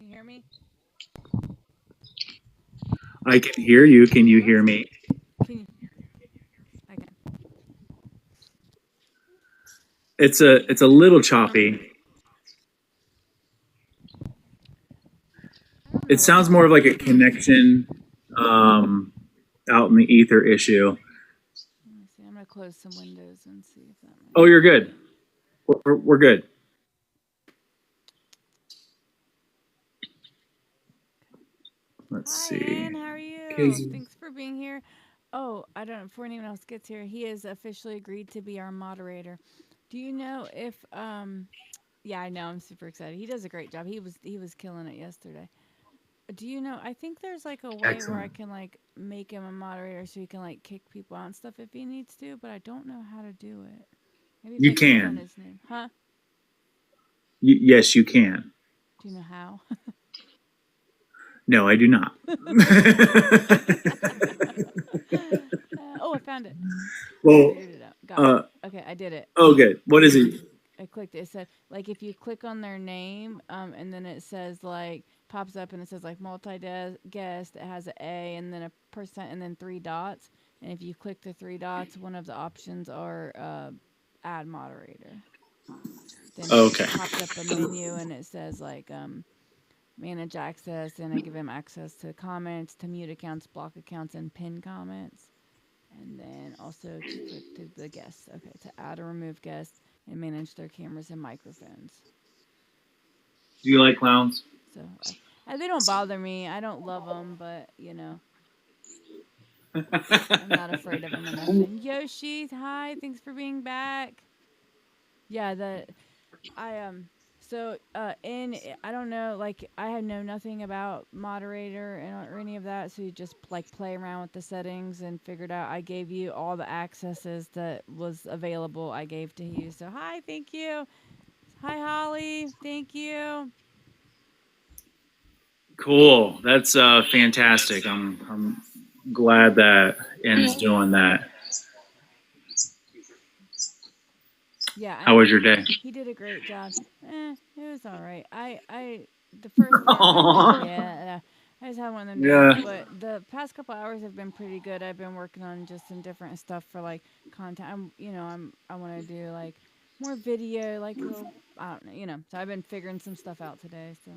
you hear me? I can hear you. Can you hear me? Can you? I can. It's a little choppy. I don't It know what's sounds more wrong. of like a connection um, out in the ether issue. Let me see. I'm gonna close some windows and see if that might Oh, help. you're good. We're good. Let's Hi, see. Ann. How are you? Casey. Thanks for being here. Oh, I don't. Before anyone else gets here, he has officially agreed to be our moderator. Do you know if Yeah, I know. I'm super excited. He does a great job. He was killing it yesterday. Do you know? I think there's like a way where I Excellent. can like make him a moderator so he can like kick people out and stuff if he needs to, but I don't know how to do it. Maybe if You I click on can. his name, huh? Yes, you can. Do you know how? No, I do not. Oh, I found it. I Well, figured it out. Got it. uh, Okay, I did it. oh, good. What is it? I clicked it. It said like if you click on their name, and then it says like pops up and it says like multi guest. It has an A and then a percent and then three dots. And if you click the three dots, one of the options are add moderator. Then he Okay. pops up a menu and it says like manage access, and I give him access to comments, to mute accounts, block accounts, and pin comments. And then also to click to the guests. Okay, to add or remove guests and manage their cameras and microphones. Do you like clowns? So they don't bother me. I don't love them, but I'm not afraid of them or nothing. Yoshi, hi, thanks for being back. Yeah, I so in I don't know, like I had know nothing about moderator and or any of that, so you just like play around with the settings and figured out. I gave you all the accesses that was available. I gave to you. So hi, thank you. Hi Holly, thank you. Cool. That's fantastic. I'm glad that N's doing that. Yeah, How was your day? he did a great job. It was all right. The first part of it, Aww. yeah. I just had one of them days, Yeah. but the past couple hours have been pretty good. I've been working on just some different stuff for like content. I want to do like more video, like little, I don't know, So I've been figuring some stuff out today. So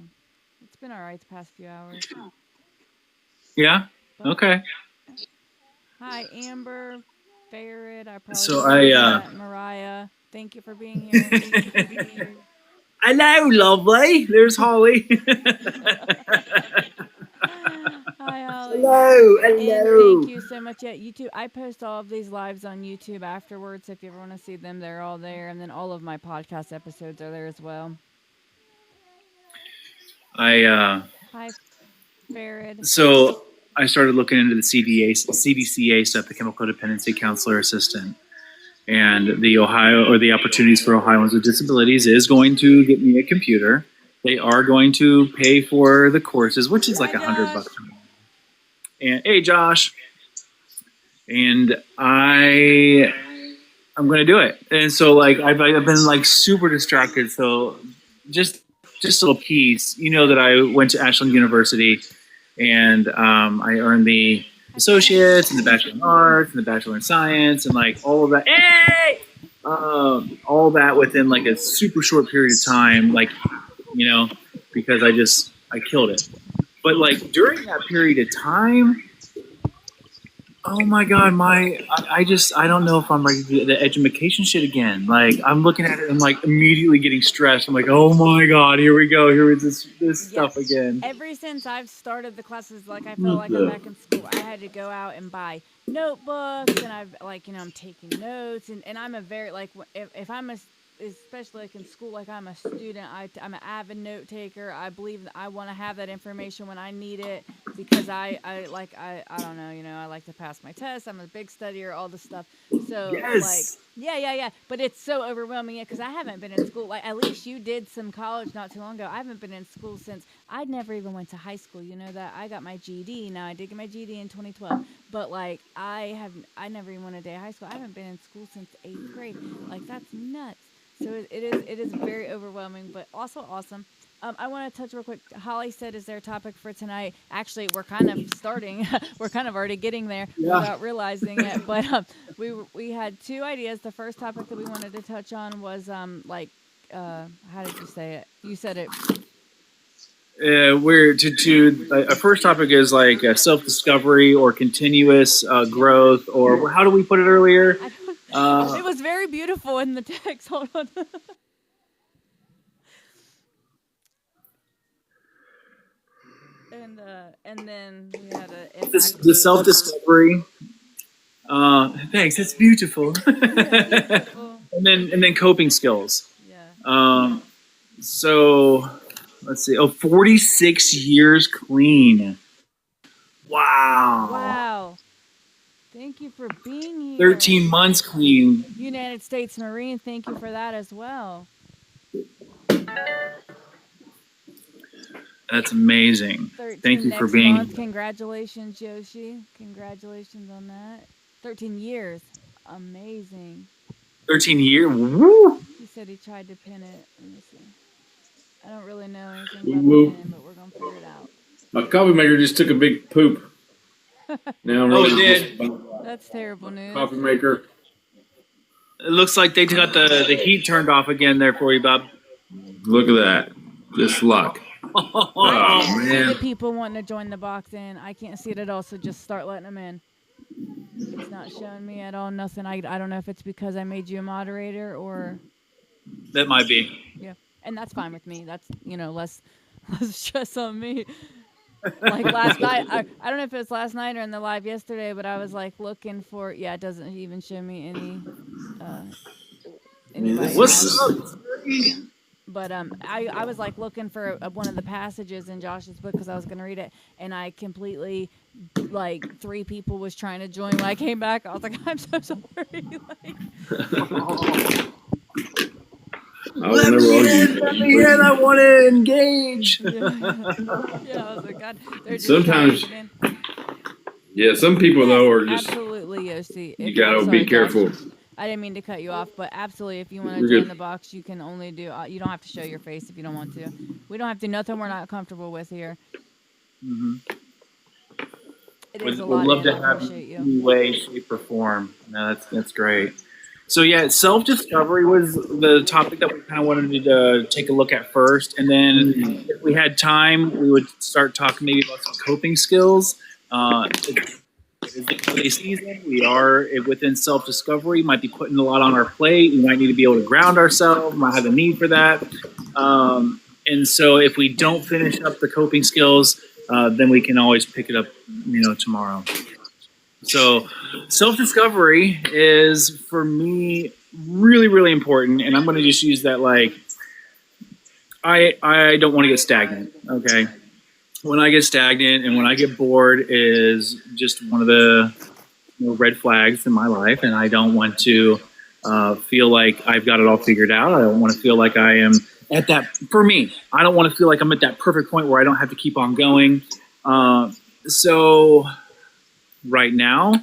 it's been all right the past few hours. Yeah. But Okay. hi, Amber, Farrad. I probably So butchered that. Mariah, thank you for being here. hello, lovely. There's Holly. Hi, Holly. Hello, And thank hello. you so much. Yeah, YouTube. I post all of these lives on YouTube afterwards. So if you ever want to see them, they're all there. And then all of my podcast episodes are there as well. I Hi, Farrad. so I started looking into the CDCA stuff, the Chemical Dependency Counselor Assistant, and the Ohio or the Opportunities for Ohioans with Disabilities is going to get me a computer. They are going to pay for the courses, which is Hi, like Josh. $100. And hey, Josh, and I'm going to do it. And so like I've been like super distracted. So just a little piece. You know that I went to Ashland University, and I earned the Hi, Farrad. associates and the bachelor in arts and the bachelor in science and like all of that. Hey, all that within like a super short period of time. Like because I killed it. But like during that period of time, oh my god, I don't know if I'm ready to do the education shit again. Like I'm looking at it and like immediately getting stressed. I'm like, oh my god, here we go. Here is this Yeah. stuff again. Ever since I've started the classes, like I feel like I'm back in school. I had to go out and buy notebooks, and I've like I'm taking notes, and I'm a very like if I'm a especially like in school, like I'm a student. I'm an avid note taker. I believe that I want to have that information when I need it because I don't know, I like to pass my tests. I'm a big studier, all this stuff. So like Yes. yeah. But it's so overwhelming, yeah, because I haven't been in school. Like at least you did some college not too long ago. I haven't been in school since I never even went to high school. You know that I got my GED. Now I did get my GED in 2012, but like I never even went a day of high school. I haven't been in school since 8th grade. Like that's nuts. So it is very overwhelming, but also awesome. I want to touch real quick. Holly said, "Is there a topic for tonight?" Actually, we're kind of starting. We're kind of already getting there Yeah. without realizing it. But we had two ideas. The first topic that we wanted to touch on was how did you say it? You said it. We're to a first topic is like self discovery or continuous growth, or how do we put it earlier? It was very beautiful in the text. Hold on. And then we had a The self discovery. Thanks. It's beautiful. beautiful. and then coping skills. Yeah. So let's see. Oh, 46 years clean. Wow. Wow. Thank you for being here. 13 months clean. United States Marine, thank you for that as well. That's amazing. Thank you for being here. Congratulations, Yoshi. Congratulations on that. 13 years. Amazing. 13 years. Woo! He said he tried to pin it. Let me see. I don't really know anything about the pin, but we're going to figure it out. My coffee maker just took a big poop. Now I'm it did. That's terrible news. Coffee maker. It looks like they got the heat turned off again there for you, Bob. Look at that. Just luck. Oh, man. The people wanting to join the box in. I can't see it at all, so just start letting them in. It's not showing me at all. Nothing. I don't know if it's because I made you a moderator or... That might be. Yeah. And that's fine with me. That's, less stress on me. Like last night, I don't know if it was last night or in the live yesterday, but I was like looking for, it doesn't even show me anybody. What's up? But I was like looking for one of the passages in Josh's book because I was going to read it, and I completely, like, 3 people was trying to join. When I came back, I was like, I'm so sorry. Let me in. I want to engage. Yeah, I was like, God. Sometimes, some people, though, are just... Absolutely, Yoshi. You got to be careful. Josh, I didn't mean to cut you off, but absolutely, if you want to join the box, you can only do. You don't have to show your face if you don't want to. We don't have to. Nothing we're not comfortable with here. Mm-hmm. We'd love to have you in way, shape, or form. No, that's great. So self discovery was the topic that we kind of wanted to take a look at first, and then if we had time, we would start talking maybe about some coping skills. It's the holiday season. We are within self-discovery. Might be putting a lot on our plate. We might need to be able to ground ourselves. Might have a need for that. And so, if we don't finish up the coping skills, then we can always pick it up, tomorrow. So, self-discovery is for me really, really important. And I'm going to just use that like I don't want to get stagnant. Okay. When I get stagnant and when I get bored is just one of the red flags in my life, and I don't want to feel like I've got it all figured out. I don't want to feel like I am at that. For me, I don't want to feel like I'm at that perfect point where I don't have to keep on going. So right now,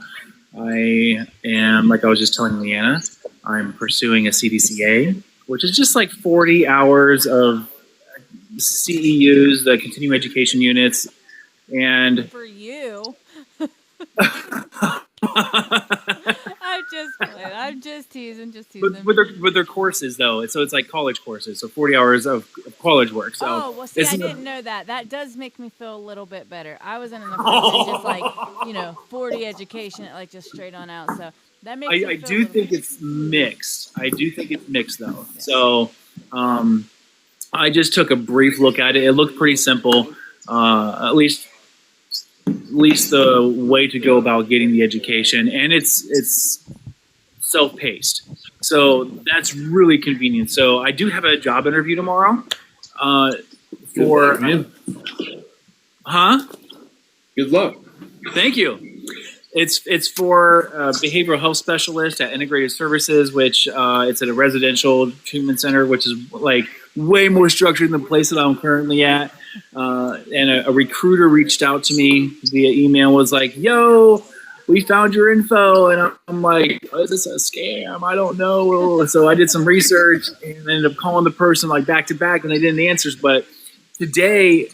I am, like I was just telling Leanna, I'm pursuing a CDCA, which is just like 40 hours of CEUs, the continuing education units, and for you. I'm just teasing. With their courses though, so it's like college courses, so 40 hours of college work. So I didn't know that. That does make me feel a little bit better. I was in the first just like 40 education, like just straight on out. So that makes I do think it's mixed. I do think it's mixed though. Yeah. So I just took a brief look at it. It looked pretty simple. At least the way to go about getting the education, and it's self-paced. So that's really convenient. So I do have a job interview tomorrow. Good luck. Thank you. It's for behavioral health specialist at Integrated Services, which it's at a residential treatment center, which is like way more structured than the place that I'm currently at. And a recruiter reached out to me via email, was like, yo, we found your info. And I'm like, oh, is this a scam? I don't know. So I did some research and ended up calling the person like back to back, and they didn't answer. But today,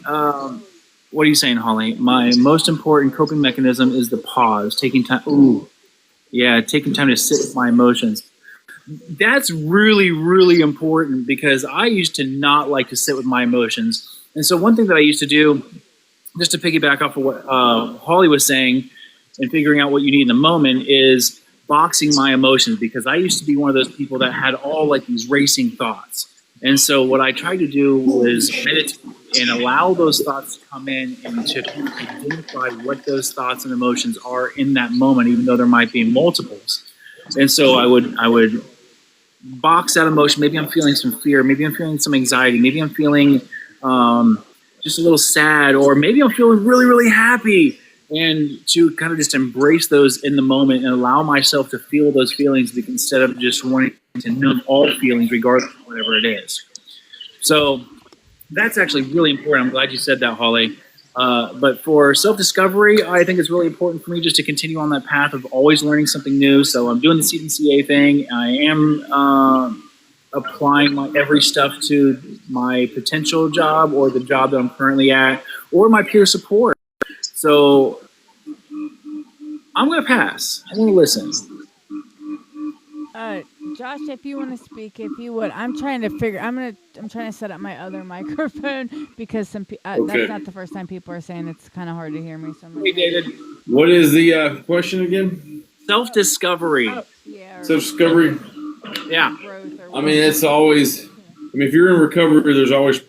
what are you saying, Holly? My most important coping mechanism is the pause, taking time. Ooh, yeah, taking time to sit with my emotions. That's really, really important because I used to not like to sit with my emotions. And so, one thing that I used to do, just to piggyback off of what Holly was saying and figuring out what you need in the moment, is boxing my emotions because I used to be one of those people that had all like these racing thoughts. And so, what I tried to do was meditate and allow those thoughts to come in and to identify what those thoughts and emotions are in that moment, even though there might be multiples. And so I would box that emotion. Maybe I'm feeling some fear. Maybe I'm feeling some anxiety. Maybe I'm feeling just a little sad, or maybe I'm feeling really, really happy. And to kind of just embrace those in the moment and allow myself to feel those feelings instead of just wanting to numb all feelings, regardless of whatever it is. So that's actually really important. I'm glad you said that, Holly. But for self-discovery, I think it's really important for me just to continue on that path of always learning something new. So I'm doing the CDCA thing. I am applying my every stuff to my potential job or the job that I'm currently at or my peer support. So I'm going to pass. I'm going to listen. Josh, if you want to speak, if you would, I'm trying to set up my other microphone because that's not the first time people are saying it's kind of hard to hear me. So Hey, David. What is the question again? Self-discovery. Yeah. Self-discovery. Yeah. I mean, it's always. I mean, if you're in recovery, there's always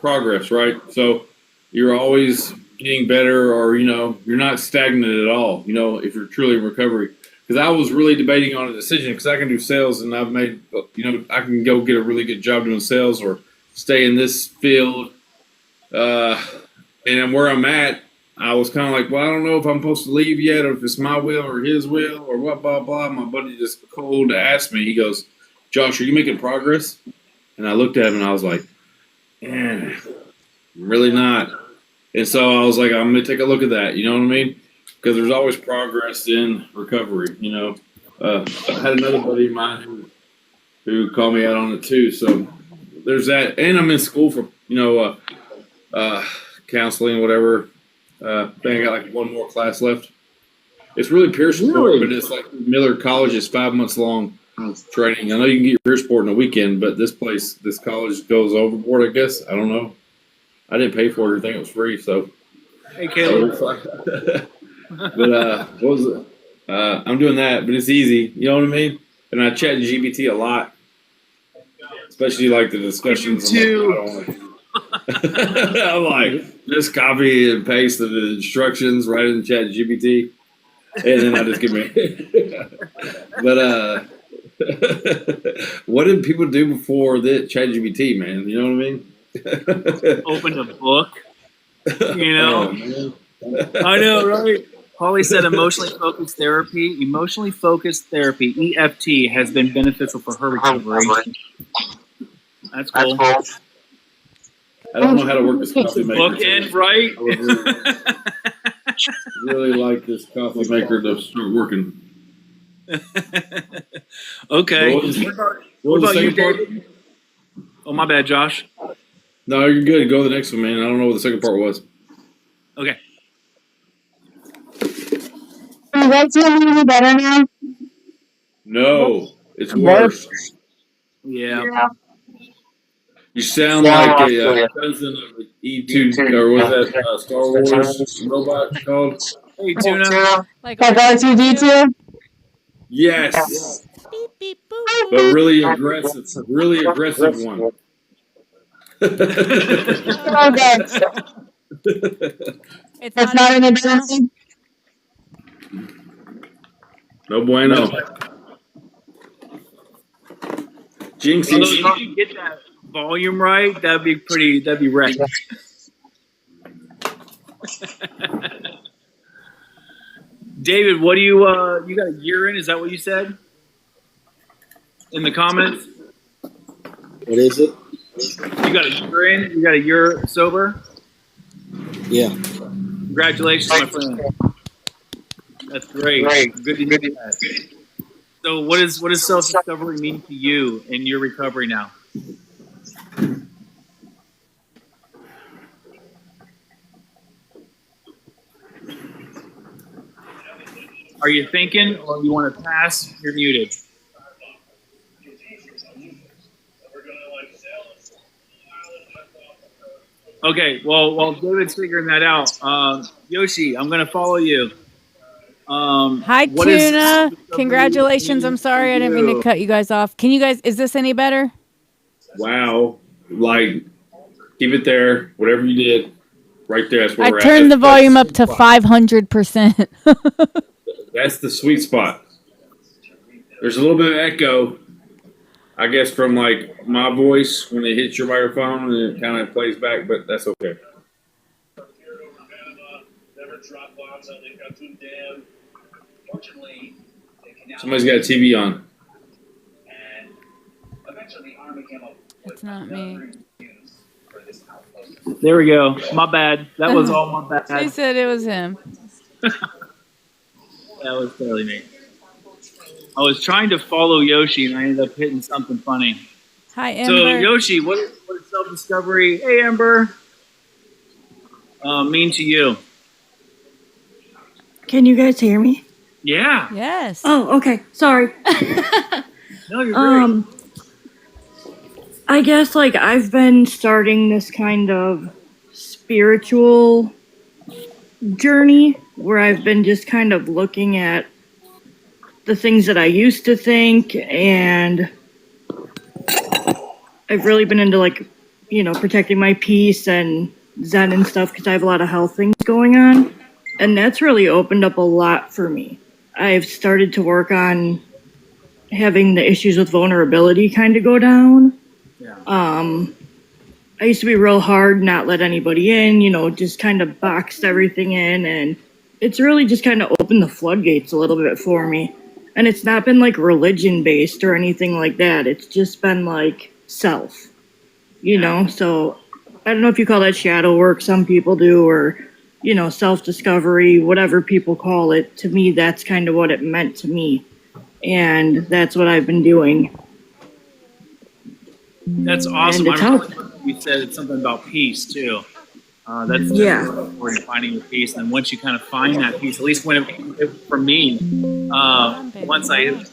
progress, right? So you're always getting better, or you're not stagnant at all. If you're truly in recovery. Because I was really debating on a decision because I can do sales and I've made, I can go get a really good job doing sales or stay in this field. And where I'm at, I was kind of like, well, I don't know if I'm supposed to leave yet or if it's my will or his will or what, blah, blah. My buddy just called to ask me. He goes, Josh, are you making progress? And I looked at him and I was like, yeah, really not. And so I was like, I'm going to take a look at that. You know what I mean? Because there's always progress in recovery, I had another buddy of mine who called me out on it too. So there's that, and I'm in school for counseling, whatever. I think I got like one more class left. It's really peer support, but it's like Miller College is 5 months long training. I know you can get your peer support in a weekend, but this college goes overboard. I guess I don't know. I didn't pay for it or anything; it was free. So, hey, Caleb. But what was it? I'm doing that, but it's easy. You know what I mean? And I chat GPT a lot, especially like the discussions. I'm like, just copy and paste the instructions right in chat GPT, and then I just give me. But what did people do before the chat GPT, man? You know what I mean? Open a book. I know, right? Holly said emotionally focused therapy. Emotionally focused therapy, EFT, has been beneficial for her recovery. That's cool. I don't know how to work this coffee maker. Bookend, right? Really like this coffee maker to start working. Okay. What about you, David? Oh, my bad, Josh. No, you're good. Go to the next one, man. I don't know what the second part was. Okay. You guys feel any better now? No, it's worse. Yeah. You sound like a cousin of the E2, or was that Star Wars robot called? Hey, Tuna. Like R2D2? Yes. Beep, beep, boop. But really aggressive one. Oh, good. It's not an advantage. No bueno. Jinx, Although if you get that volume right, that'd be right. David, what do you got a year in? Is that what you said? In the comments? What is it? You got a year in? You got a year sober? Yeah. Congratulations, my friend. That's great. Good to hear that. So what does self-discovery mean to you in your recovery now? Are you thinking, or you want to pass? You're muted. Okay, well, while David's figuring that out, Yoshi, I'm going to follow you. Hi, What is Tuna. self-discovery Congratulations. I'm mean sorry. I to didn't mean to you? cut you guys off. Can you guys, is this any better? Wow. Like, keep it there. Whatever you did, right there. That's where I we're at. turned the That's volume the up sweet to spot. 500%. That's the sweet spot. There's a little bit of echo, I guess, from like my voice when it hits your microphone and it kind of plays back, but that's okay. Somebody's got a TV on. It's not me. There we go. My bad. That was all my She bad. said it was him. That was totally me. I was trying to follow Yoshi, and I ended up hitting something funny. Hi, So, Ember. Yoshi, what is self-discovery? Hey, Amber. Mean to you? Can you guys hear me? Yeah. Yes. Oh, okay. Sorry. No, you're great. I guess like I've been starting this kind of spiritual journey where I've been just kind of looking at the things that I used to think, and I've really been into like, protecting my peace and Zen and stuff because I have a lot of health things going on. And that's really opened up a lot for me. I've started to work on having the issues with vulnerability kind of go down. Yeah. I used to be real hard, not let anybody in, just kind of boxed everything in. And it's really just kind of opened the floodgates a little bit for me. And it's not been like religion based or anything like that. It's just been like self, So I don't know if you call that shadow work. Some people do, or, self-discovery, whatever people call it. To me, that's kind of what it meant to me. And that's what I've been doing. That's awesome. And it's I remember helped. you said something about peace, too. That's Yeah. really important, finding your peace. And once you kind of find that peace, at least for me, once I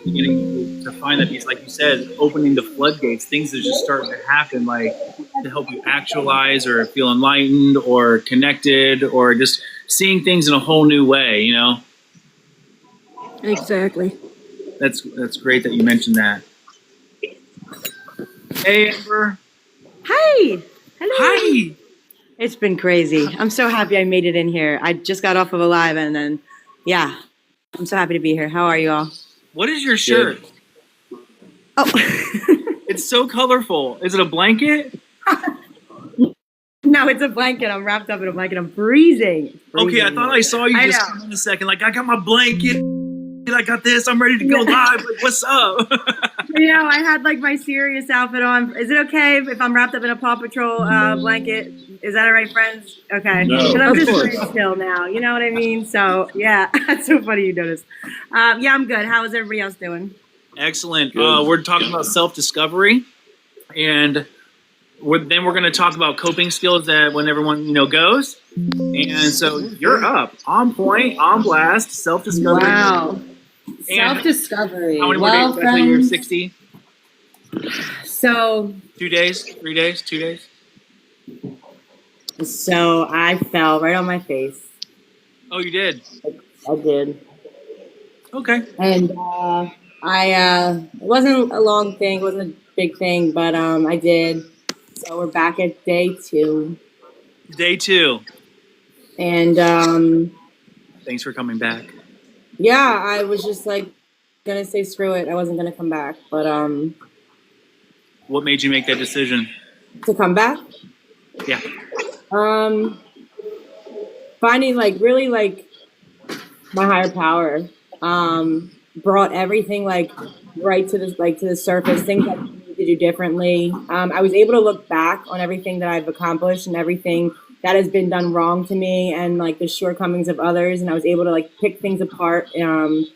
beginning to find that peace, like you said, opening the floodgates, things are just starting to happen, like to help you actualize or feel enlightened or connected or just seeing things in a whole new way, Exactly. That's great that you mentioned that. Hey, Amber. Hi. Hello. Hi. It's been crazy. I'm so happy I made it in here. I just got off of a live and then, yeah, I'm so happy to be here. How are you all? What is your shirt? Oh, It's so colorful. Is it a blanket? no, it's a blanket. I'm wrapped up in a blanket. I'm freezing. Okay, I thought I saw you I just know. come in a second. Like, I got my blanket. I got this. I'm ready to go live. Like, what's up? I had like my serious outfit on. Is it okay if I'm wrapped up in a Paw Patrol blanket? Is that all right, friends? Okay. No, Because I'm of just course. very chill now. You know what I mean? So, yeah, that's so funny you noticed. Yeah, I'm good. How is everybody else doing? Excellent. Good. We're talking about self-discovery, and we're going to talk about coping skills that when everyone goes. And so you're up, on point, on blast, self-discovery. Wow. And Self-discovery. how many more days until you're 60? So 2 days, 3 days, 2 days? I fell right on my face. Oh, you did? I did. Okay. And it wasn't a long thing, it wasn't a big thing, but I did. So we're back at day 2. Day 2. And Thanks for coming back. yeah, I was just like gonna say screw it. I wasn't gonna come back. But What made you make that decision? to come back? Yeah. Finding really my higher power brought everything right to the surface, things I needed to do differently. I was able to look back on everything that I've accomplished and everything that has been done wrong to me and the shortcomings of others, and I was able to pick things apart and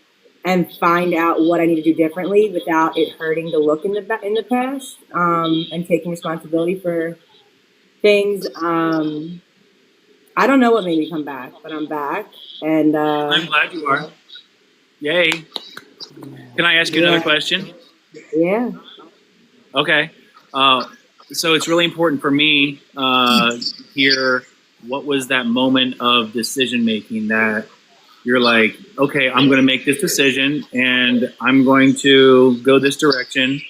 find out what I need to do differently without it hurting to look in the past, and taking responsibility for things. I don't know what made me come back, but I'm back, and I'm glad you are. Yay. Can I ask you another question? Yeah. Okay. So it's really important for me here. What was that moment of decision making that you're like, okay, I'm going to make this decision and I'm going to go this direction?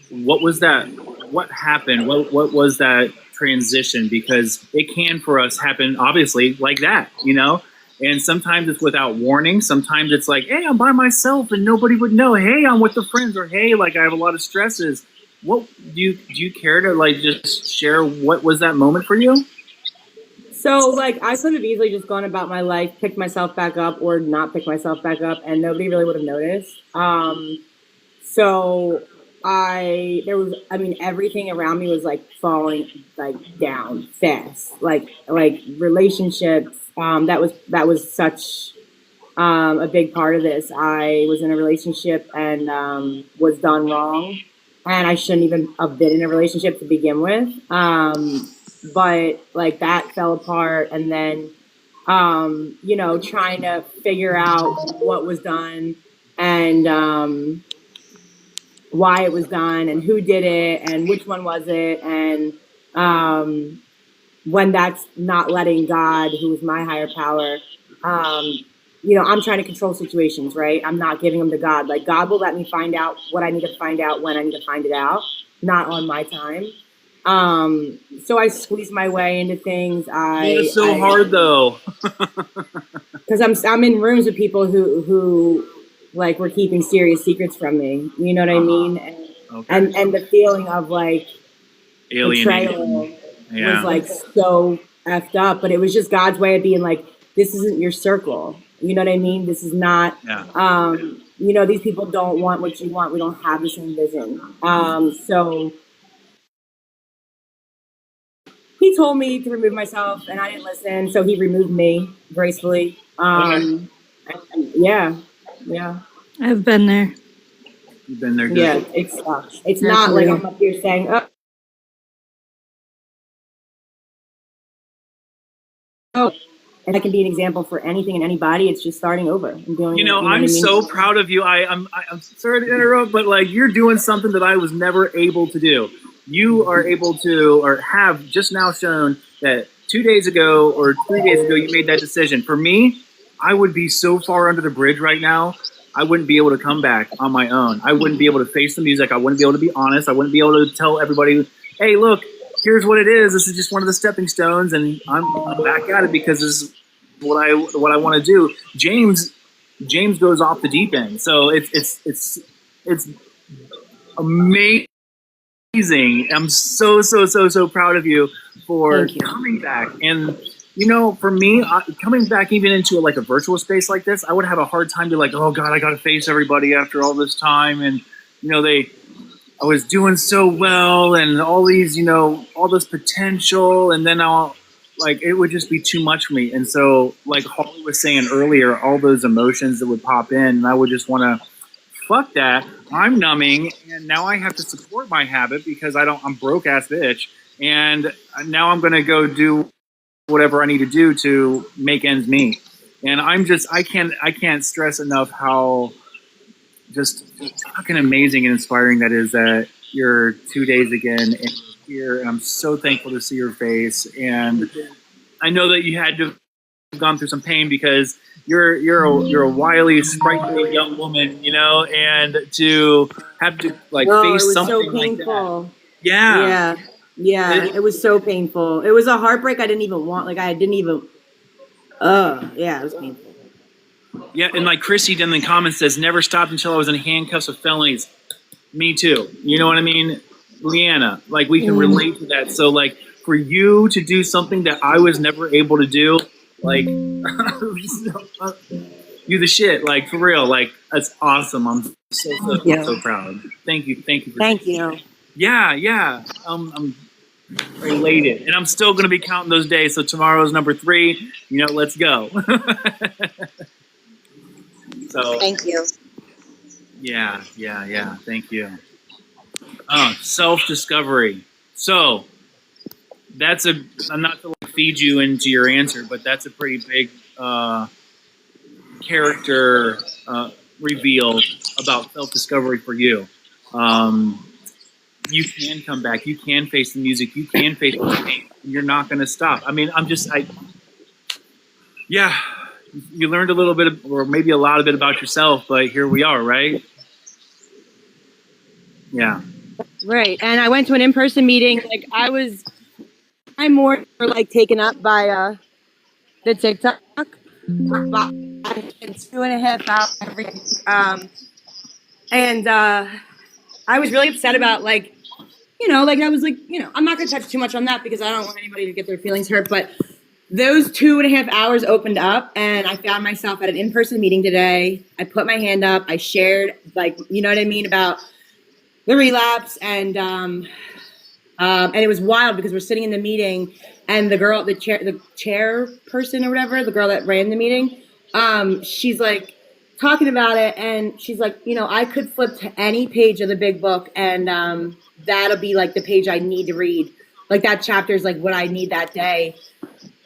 What was that? What happened? What was that transition? Because it can for us happen, obviously, like that, you know. And sometimes it's without warning. Sometimes it's like, hey, I'm by myself and nobody would know. Hey, I'm with the friends, or hey, like I have a lot of stresses. What do you care to like just share? What was that moment for you? So, like, I could have easily just gone about my life, picked myself back up, or not picked myself back up, and nobody really would have noticed. So I mean, everything around me was like falling like down fast, like relationships. That was such a big part of this. I was in a relationship and was done wrong, and I shouldn't even have been in a relationship to begin with. But like that fell apart, and then trying to figure out what was done and why it was done and who did it and which one was it and um, when that's not letting God, who is my higher power, I'm trying to control situations, right? I'm not giving them to God. Like God will let me find out what I need to find out when I need to find it out, not on my time. So I squeeze my way into things. It's so hard though. Because I'm in rooms with people who like were keeping serious secrets from me. You know what I mean? And the feeling of like betrayal was like so effed up, but it was just God's way of being like, this isn't your circle. You know what I mean? This is not. These people don't want what you want. We don't have the same vision. So he told me to remove myself, and I didn't listen. So he removed me gracefully. Yeah. I've been there. You've been there. Yeah, it sucks. It's not like I'm up here saying, oh, and I can be an example for anything and anybody. It's just starting over and doing. I'm so proud of you. I'm sorry to interrupt, but like you're doing something that I was never able to do. You are able to, or have just now shown that 2 days ago or 3 days ago you made that decision. For me, I would be so far under the bridge right now. I wouldn't be able to come back on my own. I wouldn't be able to face the music. I wouldn't be able to be honest. I wouldn't be able to tell everybody, hey, look, here's what it is. This is just one of the stepping stones, and I'm back at it because this is what I want to do. James goes off the deep end, so it's amazing. I'm so proud of you for coming back. And for me, coming back even into like a virtual space like this, I would have a hard time to like, oh God, I got to face everybody after all this time, and I was doing so well and all these, all this potential, and then it would just be too much for me. And so, like Holly was saying earlier, all those emotions that would pop in, and I would just want to, fuck that. I'm numbing, and now I have to support my habit because I'm broke ass bitch, and now I'm gonna go do whatever I need to do to make ends meet. And I can't stress enough how just fucking amazing and inspiring that is that you're 2 days again and here, and I'm so thankful to see your face. And I know that you had to have gone through some pain because you're a wily, sprightly young woman, and to have to face something like that. Yeah, it was so painful. It was a heartbreak I didn't even want. Like I didn't even. Yeah, it was painful. Yeah, and like Chrissy in the comments says, never stopped until I was in handcuffs with felonies. Me too. You know what I mean? Leanna, like we can relate to that. So like for you to do something that I was never able to do, like you the shit, like for real, like that's awesome. I'm so proud. Thank you. Thank you. Yeah. I'm elated, and I'm still gonna be counting those days. So tomorrow's number 3. Let's go. So Thank you. Yeah. Thank you. Self-discovery. So I'm not to feed you into your answer, but that's a pretty big character reveal about self-discovery for you. You can come back. You can face the music. You can face the pain. You're not going to stop. I mean, yeah, you learned a little bit, or maybe a lot of it about yourself, but here we are, right? Yeah. Right. And I went to an in-person meeting. Like I'm more like taken up by the TikTok. About 2.5 hours every and I was really upset about like I was like, I'm not gonna touch too much on that because I don't want anybody to get their feelings hurt, but those 2.5 hours opened up and I found myself at an in-person meeting today. I put my hand up, I shared, like, you know what I mean, about the relapse, and it was wild because we're sitting in the meeting and the chairperson or whatever, the girl that ran the meeting, she's like talking about it, and she's like, I could flip to any page of the big book and that'll be like the page I need to read. Like that chapter is like what I need that day.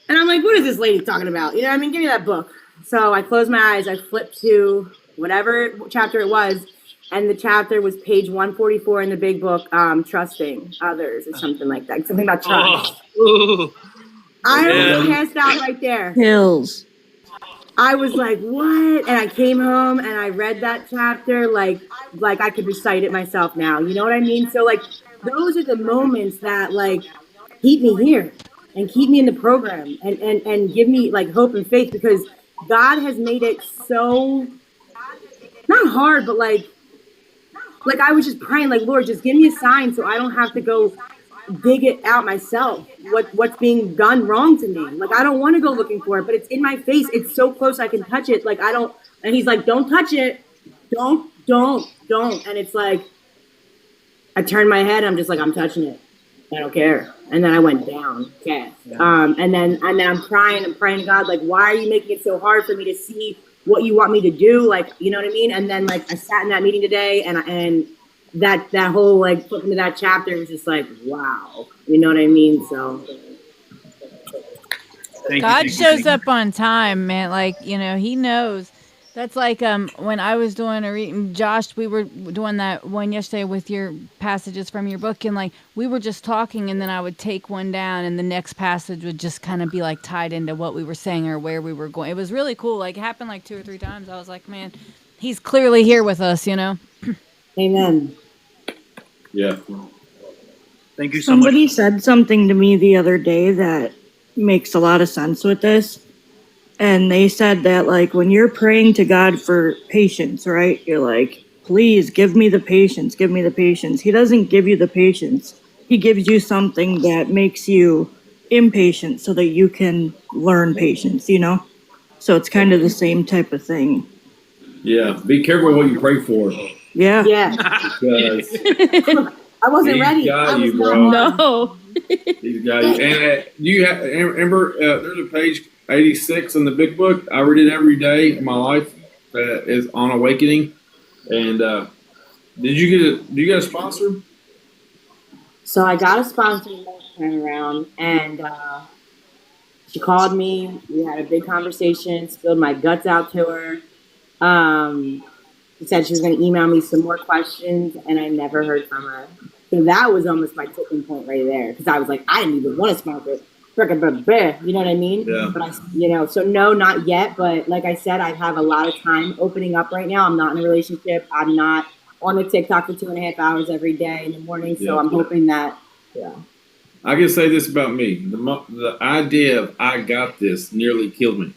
And I'm like, what is this lady talking about? You know what I mean? Give me that book. So I closed my eyes. I flipped to whatever chapter it was. And the chapter was page 144 in the big book, Trusting Others or something like that. Something about trust. I was passed out right there. Hills. I was like, what? And I came home and I read that chapter like I could recite it myself now. You know what I mean? So like those are the moments that like keep me here and keep me in the program and give me like hope and faith, because God has made it so not hard, but like I was just praying, like, Lord, just give me a sign so I don't have to go dig it out myself. What's being done wrong to me? Like, I don't want to go looking for it, but it's in my face. It's so close I can touch it. Like, I don't. And he's like, don't touch it. Don't. And it's like, I turned my head. I'm just like, I'm touching it. I don't care. And then I went down fast. And then I'm crying. I'm praying to God, like, why are you making it so hard for me to see what you want me to do? Like, you know what I mean? And then like I sat in that meeting today, and that whole like flipping to that chapter was just like, wow. You know what I mean? So God shows up on time, man. Like, he knows. That's like when I was doing a reading, Josh, we were doing that one yesterday with your passages from your book, and like we were just talking, and then I would take one down, and the next passage would just kind of be like tied into what we were saying or where we were going. It was really cool. Like it happened like 2 or 3 times. I was like, man, he's clearly here with us, Amen. Yeah. Thank you so much. Somebody said something to me the other day that makes a lot of sense with this. And they said that, like, when you're praying to God for patience, right? You're like, please give me the patience, give me the patience. He doesn't give you the patience. He gives you something that makes you impatient so that you can learn patience, So it's kind of the same type of thing. Yeah. Be careful what you pray for. Yeah. Yeah. Because I wasn't ready. Got I was you, bro. No. He's got you. And you have, remember, there's a page 86 in the big book. I read it every day in my life. That is on awakening. And do you get a sponsor? So I got a sponsor last time around, and she called me. We had a big conversation, spilled my guts out to her. She said she was going to email me some more questions, and I never heard from her. So that was almost my tipping point right there, because I was like, I didn't even want to sponsor. You know what I mean? Yeah. But so no, not yet. But like I said, I have a lot of time opening up right now. I'm not in a relationship. I'm not on the TikTok for 2.5 hours every day in the morning. So I'm hoping that, I can say this about me. The idea of I got this nearly killed me.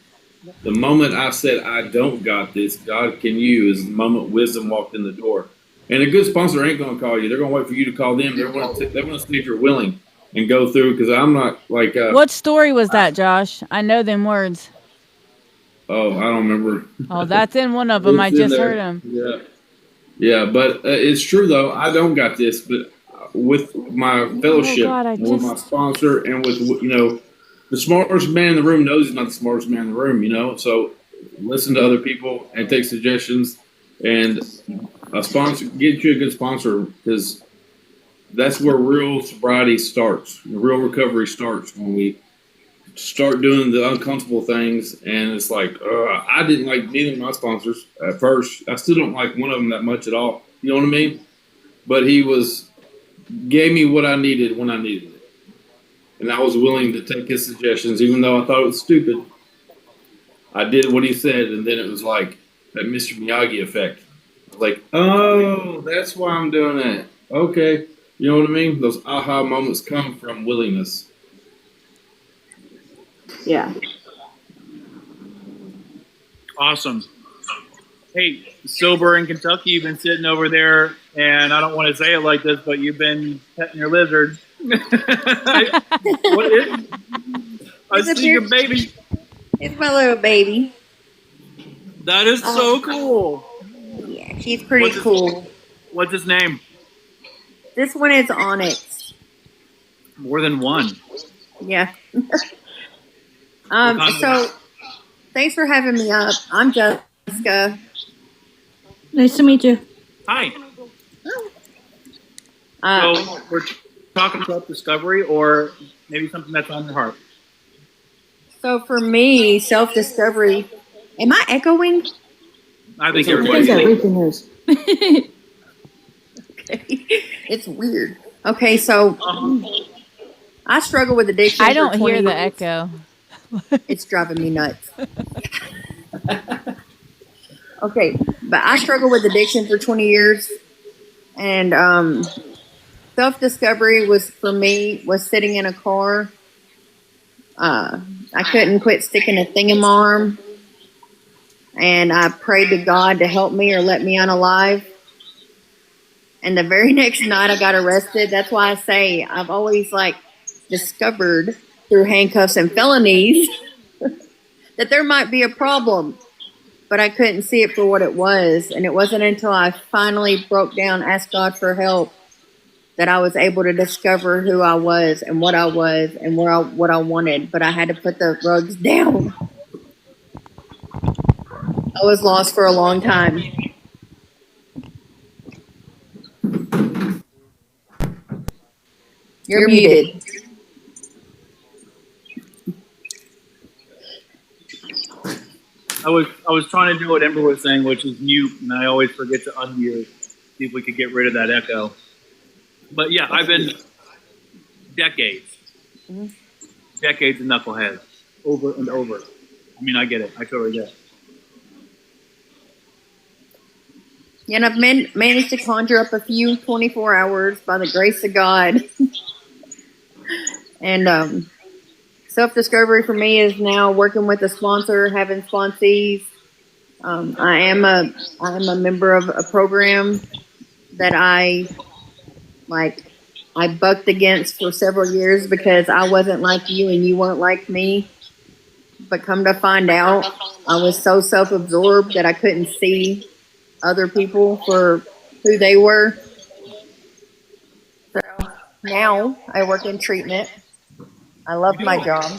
The moment I said I don't got this, God can use, is the moment wisdom walked in the door. And a good sponsor ain't going to call you. They're going to wait for you to call them. They want to see if you're willing and go through, because I'm not like. What story was that, Josh? I know them words. Oh, I don't remember. Oh, that's in one of them. I just heard them. Yeah, but it's true though. I don't got this, but with my fellowship, with my sponsor, and with the smartest man in the room knows he's not the smartest man in the room. So listen to other people and take suggestions, and a sponsor, get you a good sponsor, because that's where real sobriety starts. Real recovery starts when we start doing the uncomfortable things, and it's like I didn't like neither of my sponsors at first. I still don't like one of them that much at all. You know what I mean? But he gave me what I needed when I needed it, and I was willing to take his suggestions, even though I thought it was stupid. I did what he said, and then it was like that Mr. Miyagi effect. I was like, oh, that's why I'm doing that. Okay. You know what I mean? Those aha moments come from willingness. Yeah. Awesome. Hey, sober in Kentucky, you've been sitting over there, and I don't want to say it like this, but you've been petting your lizard. What is? I see your baby. It's my little baby. That is so cool. Yeah, she's pretty cool. What's his name? This one is Onyx. More than one. Yeah. So thanks for having me up. I'm Jessica. Nice to meet you. Hi. So we're talking self-discovery, or maybe something that's on your heart. So for me, self-discovery. Am I echoing? I think Everything is. Okay. It's weird. Okay, so I struggle with addiction. I don't for 20 hear the years. echo. It's driving me nuts. Okay, but I struggled with addiction for 20 years, and self-discovery was for me was sitting in a car. I couldn't quit sticking a thing in my arm, and I prayed to God to help me or let me unalive. And the very next night, I got arrested. That's why I say I've always discovered through handcuffs and felonies that there might be a problem, but I couldn't see it for what it was. And it wasn't until I finally broke down, asked God for help, that I was able to discover who I was and what I was and what I wanted. But I had to put the rugs down. I was lost for a long time. You're muted. I was trying to do what Ember was saying, which is mute, and I always forget to unmute. See if we could get rid of that echo. But yeah, I've been decades of knuckleheads, over and over. I mean, I get it. I totally get it. And I've managed to conjure up a few 24 hours by the grace of God. And self-discovery for me is now working with a sponsor, having sponsees. I am a member of a program that I bucked against for several years because I wasn't like you and you weren't like me. But come to find out, I was so self-absorbed that I couldn't see other people for who they were. So now I work in treatment. I love my job.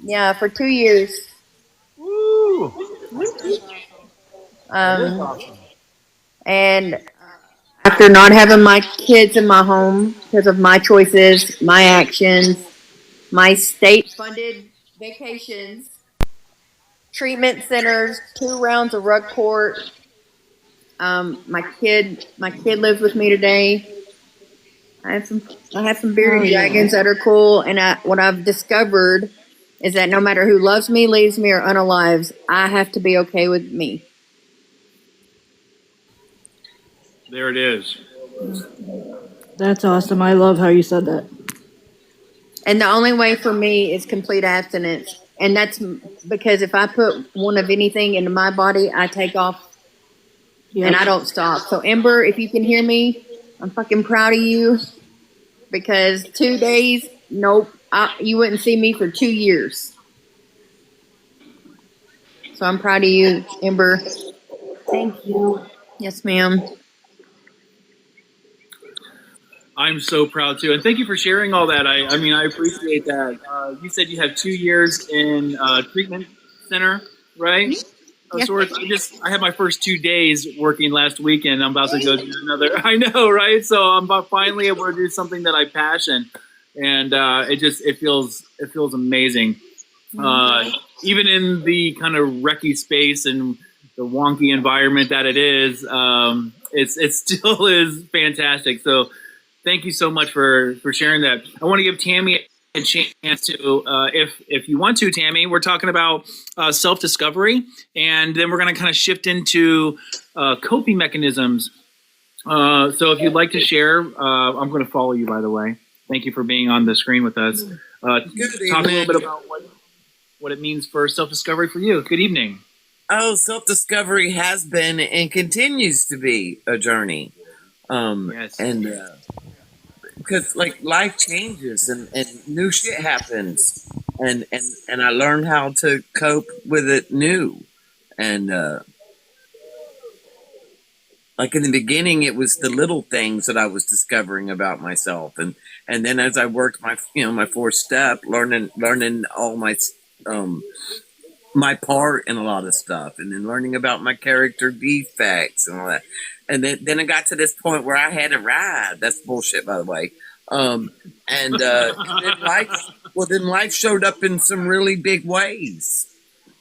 Yeah, for 2 years. Woo! And after not having my kids in my home because of my choices, my actions, my state-funded vacations, treatment centers, 2 rounds of rug court. My kid lives with me today. I have some bearded dragons that are cool, and what I've discovered is that no matter who loves me, leaves me, or unalives, I have to be okay with me. There it is. That's awesome. I love how you said that. And the only way for me is complete abstinence. And that's because if I put one of anything into my body, I take off and I don't stop. So Ember, if you can hear me, I'm fucking proud of you because 2 days, nope, you wouldn't see me for 2 years. So I'm proud of you, Ember. Thank you. Yes, ma'am. I'm so proud too, and thank you for sharing all that. I mean, I appreciate that. You said you have 2 years in treatment center, right? Mm-hmm. Yes. Sorts. I had my first 2 days working last weekend. I'm about to go do another. I know, right? So I'm finally able to do something that I passion. and it feels amazing. Even in the kind of wrecky space and the wonky environment that it is, it still is fantastic. So thank you so much for sharing that. I want to give Tammy a chance to, if you want to, Tammy. We're talking about self-discovery, and then we're going to kind of shift into coping mechanisms. So if you'd like to share, I'm going to follow you, by the way. Thank you for being on the screen with us. Talk a little bit about what it means for self-discovery for you. Good evening. Oh, self-discovery has been and continues to be a journey. Yes. And because like life changes and new shit happens, and I learned how to cope with it new. And like in the beginning, it was the little things that I was discovering about myself, and then as I worked my fourth step, learning all my part in a lot of stuff, and then learning about my character defects and all that. And then it got to this point where I had to ride. That's bullshit, by the way. And then life showed up in some really big ways.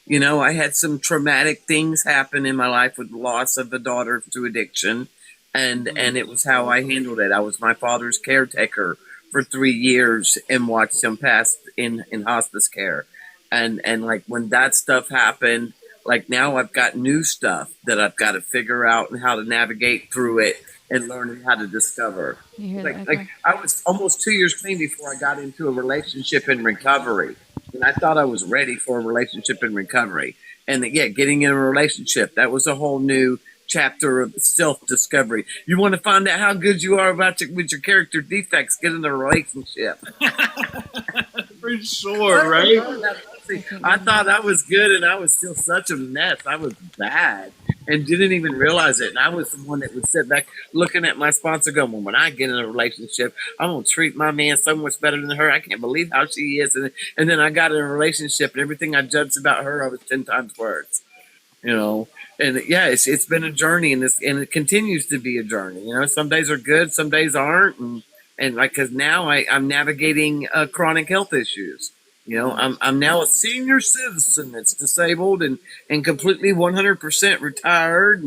You know, I had some traumatic things happen in my life with the loss of a daughter to addiction, and it was how I handled it. I was my father's caretaker for 3 years and watched him pass in hospice care. And like when that stuff happened, like now I've got new stuff that I've got to figure out and how to navigate through it and learning how to discover. Like I was almost 2 years clean before I got into a relationship in recovery. And I thought I was ready for a relationship in recovery. And yeah, getting in a relationship, that was a whole new chapter of self-discovery. You want to find out how good you are with your character defects, get in a relationship. For sure, right? I thought I was good and I was still such a mess. I was bad and didn't even realize it. And I was the one that would sit back looking at my sponsor going, well, when I get in a relationship, I'm going to treat my man so much better than her. I can't believe how she is. And then I got in a relationship and everything I judged about her, I was 10 times worse. You know, and yeah, it's been a journey, and it continues to be a journey. You know, some days are good, some days aren't, and like because now I'm navigating chronic health issues. You know, I'm now a senior citizen that's disabled and completely 100% retired,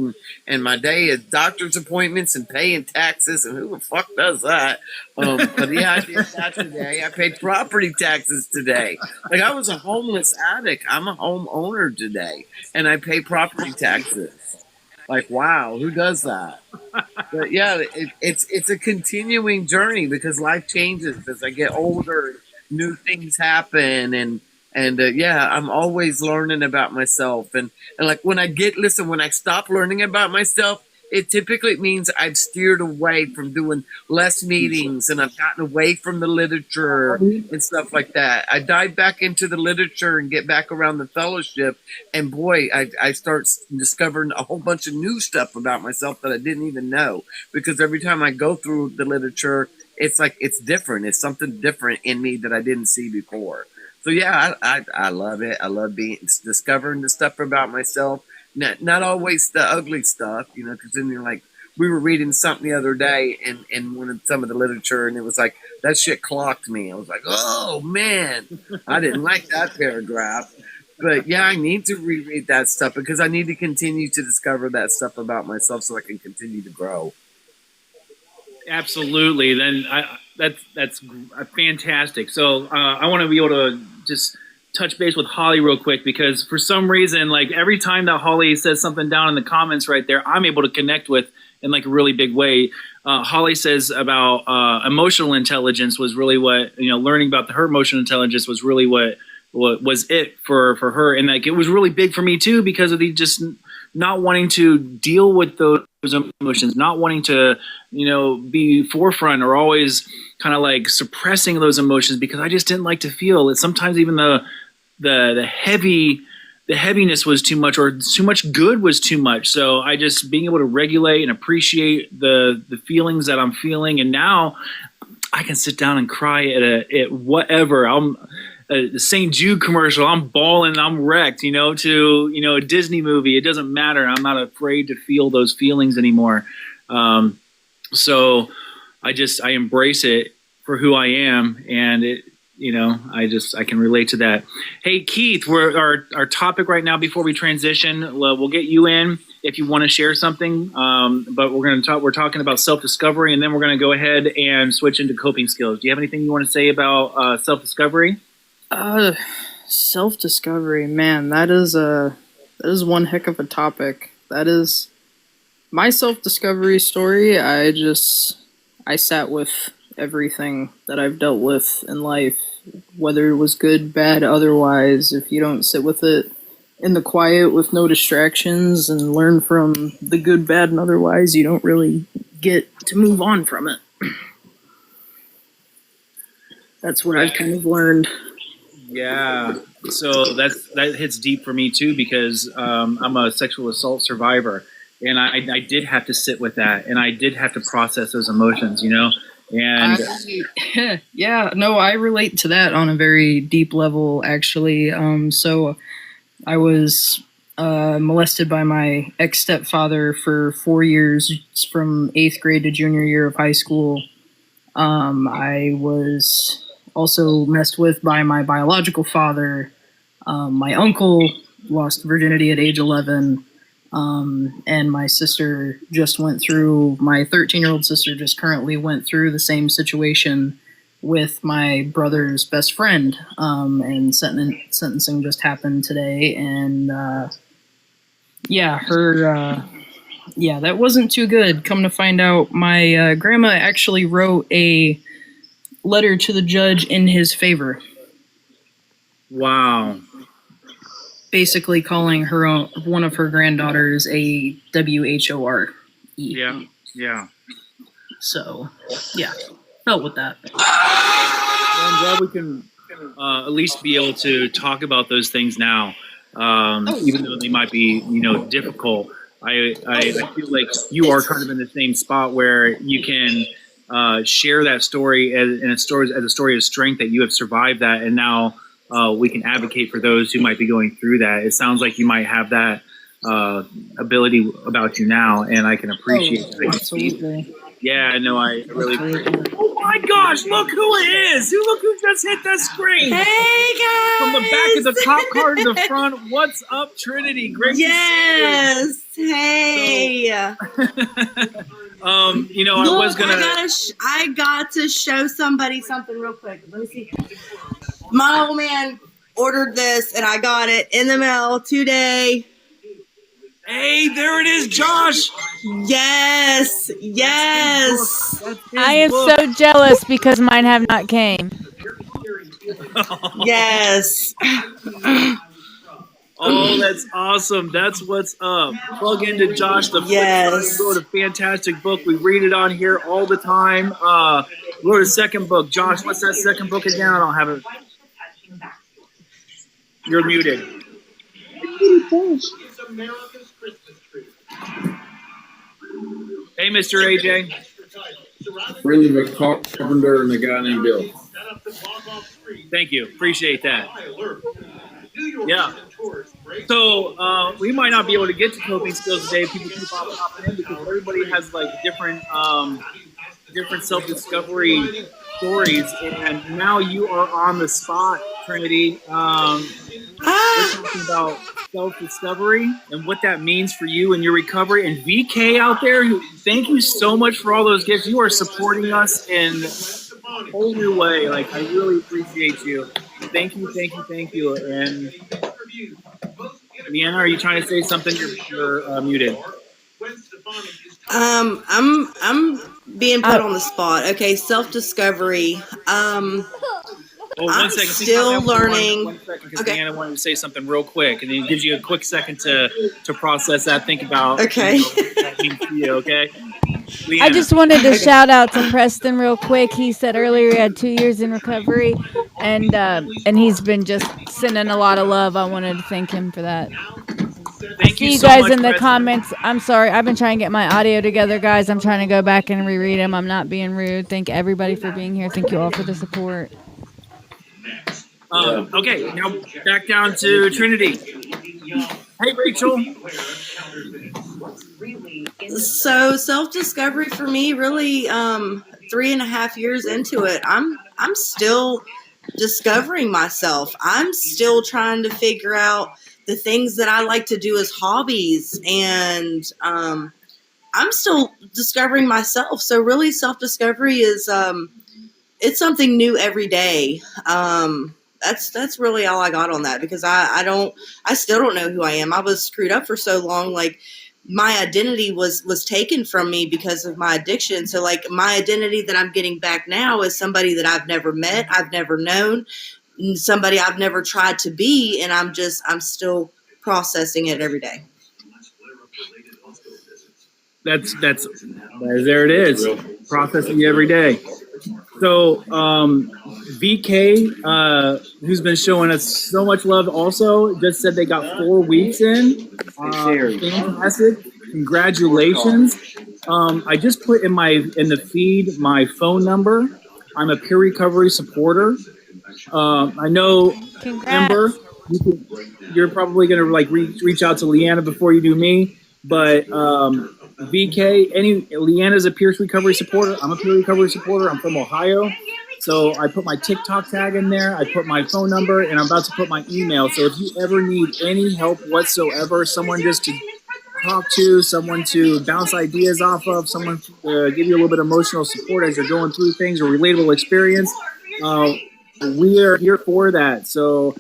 and my day is doctor's appointments and paying taxes, and who the fuck does that? But yeah, I did that today. I paid property taxes today. Like I was a homeless addict. I'm a homeowner today, and I pay property taxes. Like wow, who does that? But yeah, it's a continuing journey because life changes as I get older. New things happen, and yeah, I'm always learning about myself, and like when I stop learning about myself, it typically means I've steered away from doing less meetings and I've gotten away from the literature and stuff like that. I dive back into the literature and get back around the fellowship, and boy, I start discovering a whole bunch of new stuff about myself that I didn't even know, because every time I go through the literature, it's like it's different. It's something different in me that I didn't see before. So yeah, I love it. I love discovering the stuff about myself. Not always the ugly stuff, you know, because then you're like, we were reading something the other day in some of the literature, and it was like, that shit clocked me. I was like, oh man, I didn't like that paragraph. But yeah, I need to reread that stuff because I need to continue to discover that stuff about myself so I can continue to grow. Absolutely. Then that's fantastic. So I want to be able to just touch base with Holly real quick, because for some reason, like every time that Holly says something down in the comments right there, I'm able to connect with in like a really big way. Holly says about emotional intelligence was really what, you know, learning about her emotional intelligence was really what was it for her. And like, it was really big for me too, because of the just not wanting to deal with those emotions, not wanting to, you know, be forefront or always kind of like suppressing those emotions, because I just didn't like to feel it. Sometimes even the heaviness was too much, or too much good was too much. So I just being able to regulate and appreciate the feelings that I'm feeling. And now I can sit down and cry at whatever. The St. Jude commercial, I'm bawling, I'm wrecked, you know, to, you know, a Disney movie. It doesn't matter. I'm not afraid to feel those feelings anymore. So I embrace it for who I am, and I can relate to that. Hey Keith, our topic right now before we transition, we'll get you in if you want to share something. But we're talking about self-discovery, and then we're going to go ahead and switch into coping skills. Do you have anything you want to say about self-discovery? Self-discovery, man, that is one heck of a topic. That is my self-discovery story. I sat with everything that I've dealt with in life, whether it was good, bad, otherwise. If you don't sit with it in the quiet with no distractions and learn from the good, bad, and otherwise, you don't really get to move on from it. That's what I've kind of learned. Yeah, so that hits deep for me too, because I'm a sexual assault survivor, and I did have to sit with that, and I did have to process those emotions, and I relate to that on a very deep level, actually. So I was molested by my ex-stepfather for 4 years, from 8th grade to junior year of high school. I was also messed with by my biological father. My uncle lost virginity at age 11. And my sister just went through, my 13-year-old sister just currently went through the same situation with my brother's best friend. And sentencing just happened today. And that wasn't too good. Come to find out, my grandma actually wrote a letter to the judge in his favor. Wow. Basically calling one of her granddaughters a WHORE. Yeah. So, felt with that. Well, I'm glad we can at least be able to talk about those things now, even though they might be, difficult. I feel like you are kind of in the same spot where you can share that story as a story of strength, that you have survived that, and now we can advocate for those who might be going through that. It sounds like you might have that ability about you now, and I can appreciate that. Absolutely. Yeah, no, I really appreciate. Oh my gosh, look who it is! Look who just hit the screen! Hey guys! From the back of the top card to the front, what's up, Trinity? Great yes! to see you. Hey! I was gonna. I got to show somebody something real quick. Let me see. My old man ordered this, and I got it in the mail today. Hey, there it is, Josh. Yes. I am so jealous because mine have not came. Yes. Oh, that's awesome. That's what's up. Plug into Josh the Yes. He wrote a fantastic book. We read it on here all the time. Wrote a second book. Josh, what's that second book again? I don't have it. You're muted. Hey, Mr. AJ. Friend of a carpenter and a guy named Bill. Thank you. Appreciate that. Yeah. So we might not be able to get to coping skills today. People keep popping in because everybody has like different self-discovery stories, and now you are on the spot, Trinity. We're talking about self-discovery and what that means for you and your recovery. And VK out there, thank you so much for all those gifts. You are supporting us in a whole new way. Like, I really appreciate you. Thank you. And Leanna, are you trying to say something? You're muted. I'm being put on the spot. Okay, self-discovery. I'm still learning. One second, because Leanna wanted to say something real quick, and it gives you a quick second to process that, think about okay. What that means to you, okay? Leanna. I just wanted to shout out to Preston real quick. He said earlier he had 2 years in recovery, and he's been just sending a lot of love. I wanted to thank him for that. Thank See you you so guys much, in the Preston. comments. I'm sorry. I've been trying to get my audio together, guys. I'm trying to go back and reread them. I'm not being rude. Thank everybody for being here. Thank you all for the support. Okay, now back down to Trinity. Hey, Rachel. So self-discovery for me really 3.5 years into it, I'm still discovering myself. I'm still trying to figure out the things that I like to do as hobbies, and I'm still discovering myself. So really, self-discovery is it's something new every day. That's really all I got on that, because I still don't know who I am. I was screwed up for so long. Like, my identity was taken from me because of my addiction. So like, my identity that I'm getting back now is somebody that I've never met, I've never known, somebody I've never tried to be, and I'm still processing it every day. That's there it is. Processing it every day. So VK, who's been showing us so much love, also just said they got 4 weeks in. Fantastic! Congratulations. I just put in the feed my phone number. I'm a peer recovery supporter. I know, Congrats. Amber, you're probably gonna like reach out to Leanna before you do me, but VK, Leanna's a peer recovery supporter. I'm a peer recovery supporter. I'm from Ohio. So I put my TikTok tag in there. I put my phone number, and I'm about to put my email. So if you ever need any help whatsoever, someone just to talk to, someone to bounce ideas off of, someone to give you a little bit of emotional support as you're going through things, or relatable experience, we are here for that. So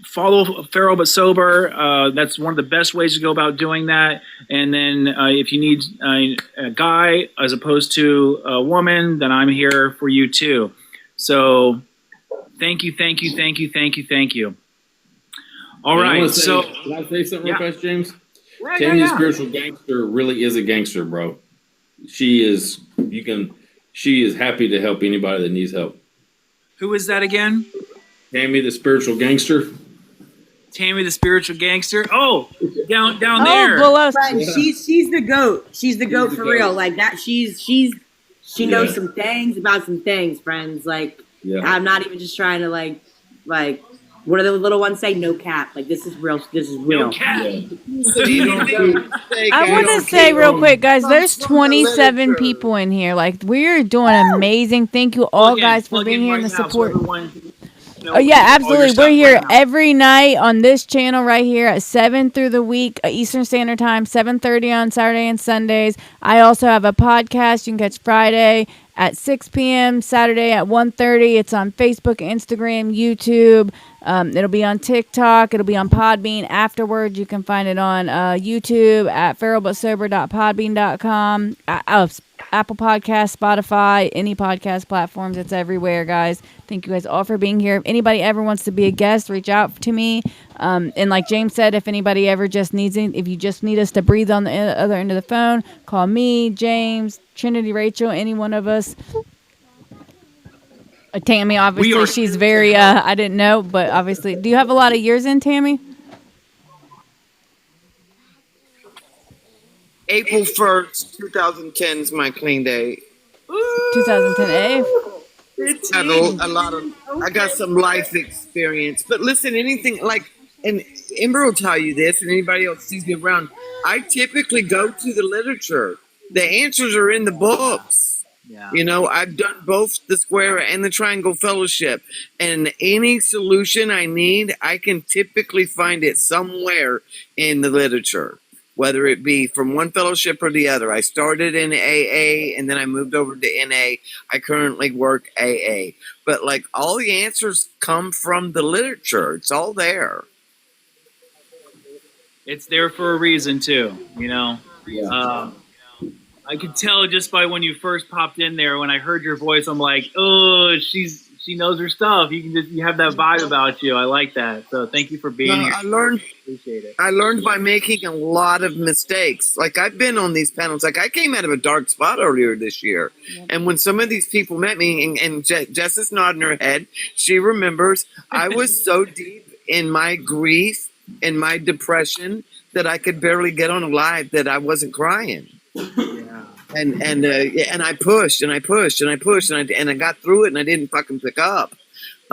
follow Feral But Sober. That's one of the best ways to go about doing that. And then if you need a guy as opposed to a woman, then I'm here for you too. So thank you. All right. So can I say something real fast, James? Right, Tammy, the yeah. spiritual gangster, really is a gangster, bro. She is. She is happy to help anybody that needs help. Who is that again? Tammy, the spiritual gangster. Tammy, the spiritual gangster. Oh, down Oh, there. Bullos. Friend, she's the goat. She's the goat for real. Like that. She knows some things about some things, friends. Like, I'm not even just trying to like what do the little ones say? No cap. Like, this is real. This is real. No cap. I want to say real quick, guys, there's 27 people in here. Like, we're doing amazing. Thank you all, guys, for being here and the support. Oh, yeah, absolutely. We're here every night on this channel right here at 7 through the week, Eastern Standard Time, 7:30 on Saturday and Sundays. I also have a podcast you can catch Friday at 6 p.m., Saturday at 1:30. It's on Facebook, Instagram, YouTube. It'll be on TikTok. It'll be on Podbean afterwards. You can find it on YouTube at feralbutsober.podbean.com. Apple Podcasts, Spotify, any podcast platforms. It's everywhere, guys. Thank you guys all for being here. If anybody ever wants to be a guest, reach out to me. And like James said, if anybody ever just needs it, if you just need us to breathe on the other end of the phone, call me, James, Trinity, Rachel, any one of us. Tammy, obviously, she's very, I didn't know, but obviously. Do you have a lot of years in, Tammy? April 1st, 2010 is my clean day. 2010, It's had a lot of, I got some life experience. But listen, anything like, and Ember will tell you this, and anybody else sees me around, I typically go to the literature. The answers are in the books. Yeah. You know, I've done both the Square and the Triangle Fellowship, and any solution I need, I can typically find it somewhere in the literature, whether it be from one fellowship or the other. I started in AA and then I moved over to NA. I currently work AA, but like all the answers come from the literature. It's all there. It's there for a reason too, you know. I could tell just by when you first popped in there. When I heard your voice, I'm like, oh, she knows her stuff. You have that vibe about you. I like that. So thank you for being here. Appreciate it. I learned by making a lot of mistakes. Like, I've been on these panels. Like, I came out of a dark spot earlier this year, and when some of these people met me, and Jess is nodding her head, she remembers. I was so deep in my grief and my depression that I could barely get on a live that I wasn't crying. And I pushed and I pushed and I pushed and I got through it, and I didn't fucking pick up.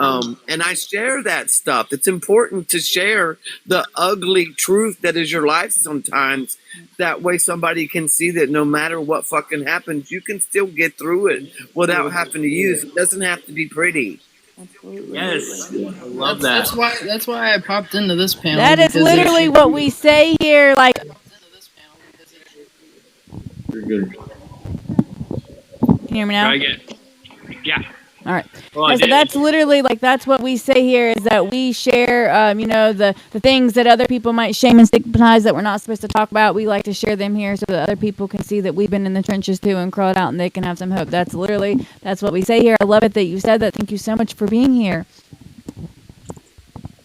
And I share that stuff. It's important to share the ugly truth that is your life sometimes. That way somebody can see that no matter what fucking happens, you can still get through it without having to use. It doesn't have to be pretty. Absolutely. Yes, I love that. That's why I popped into this panel. That is because literally what we say here. Like, You're good. can you hear me now? Try again. Yeah. All right. Well, I Yeah, so did. that's literally like that's what we say here is that we share, you know, the things that other people might shame and stigmatize that we're not supposed to talk about. We like to share them here so that other people can see that we've been in the trenches too and crawled out and they can have some hope. That's what we say here. I love it that you said that. Thank you so much for being here.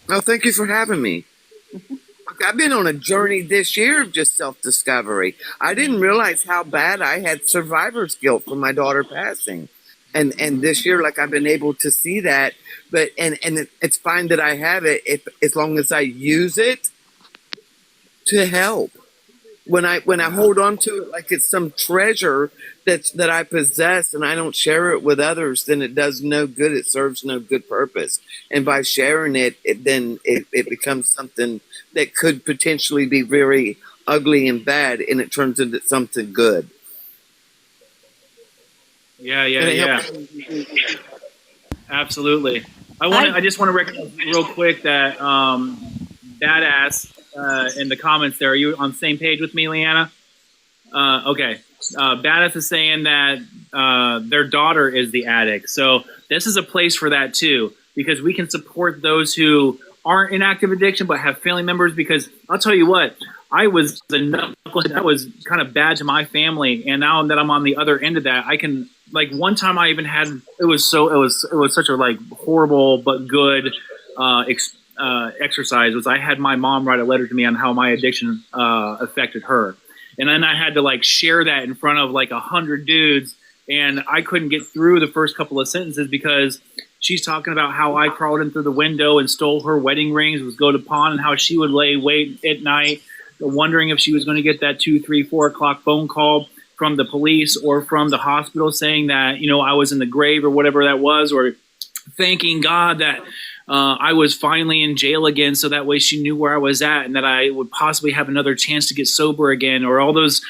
Oh, thank you for having me. I've been on a journey this year of just self-discovery. I didn't realize how bad I had survivor's guilt from my daughter passing. And this year, like, I've been able to see that, but it's fine that I have it as long as I use it to help. When I hold on to it like it's some treasure that I possess and I don't share it with others, then it does no good. It serves no good purpose. And by sharing it, it becomes something that could potentially be very ugly and bad, and it turns into something good. Yeah. Absolutely. I just want to recognize real quick that Badass in the comments there. Are you on the same page with me, Leanna? Okay. Badass is saying that their daughter is the addict. So this is a place for that too, because we can support those who aren't in active addiction but have family members. Because I'll tell you what, I was the knucklehead that was kind of bad to my family, and now that I'm on the other end of that, I can. Like one time I even had it was such a like horrible but good exercise was I had my mom write a letter to me on how my addiction affected her, and then I had to like share that in front of like 100 dudes, and I couldn't get through the first couple of sentences because she's talking about how I crawled in through the window and stole her wedding rings, was go to pawn, and how she would lay wait at night wondering if she was going to get that 2, 3, 4 o'clock phone call from the police or from the hospital saying that, you know, I was in the grave or whatever that was, or thanking God that I was finally in jail again. So that way she knew where I was at and that I would possibly have another chance to get sober again, or all those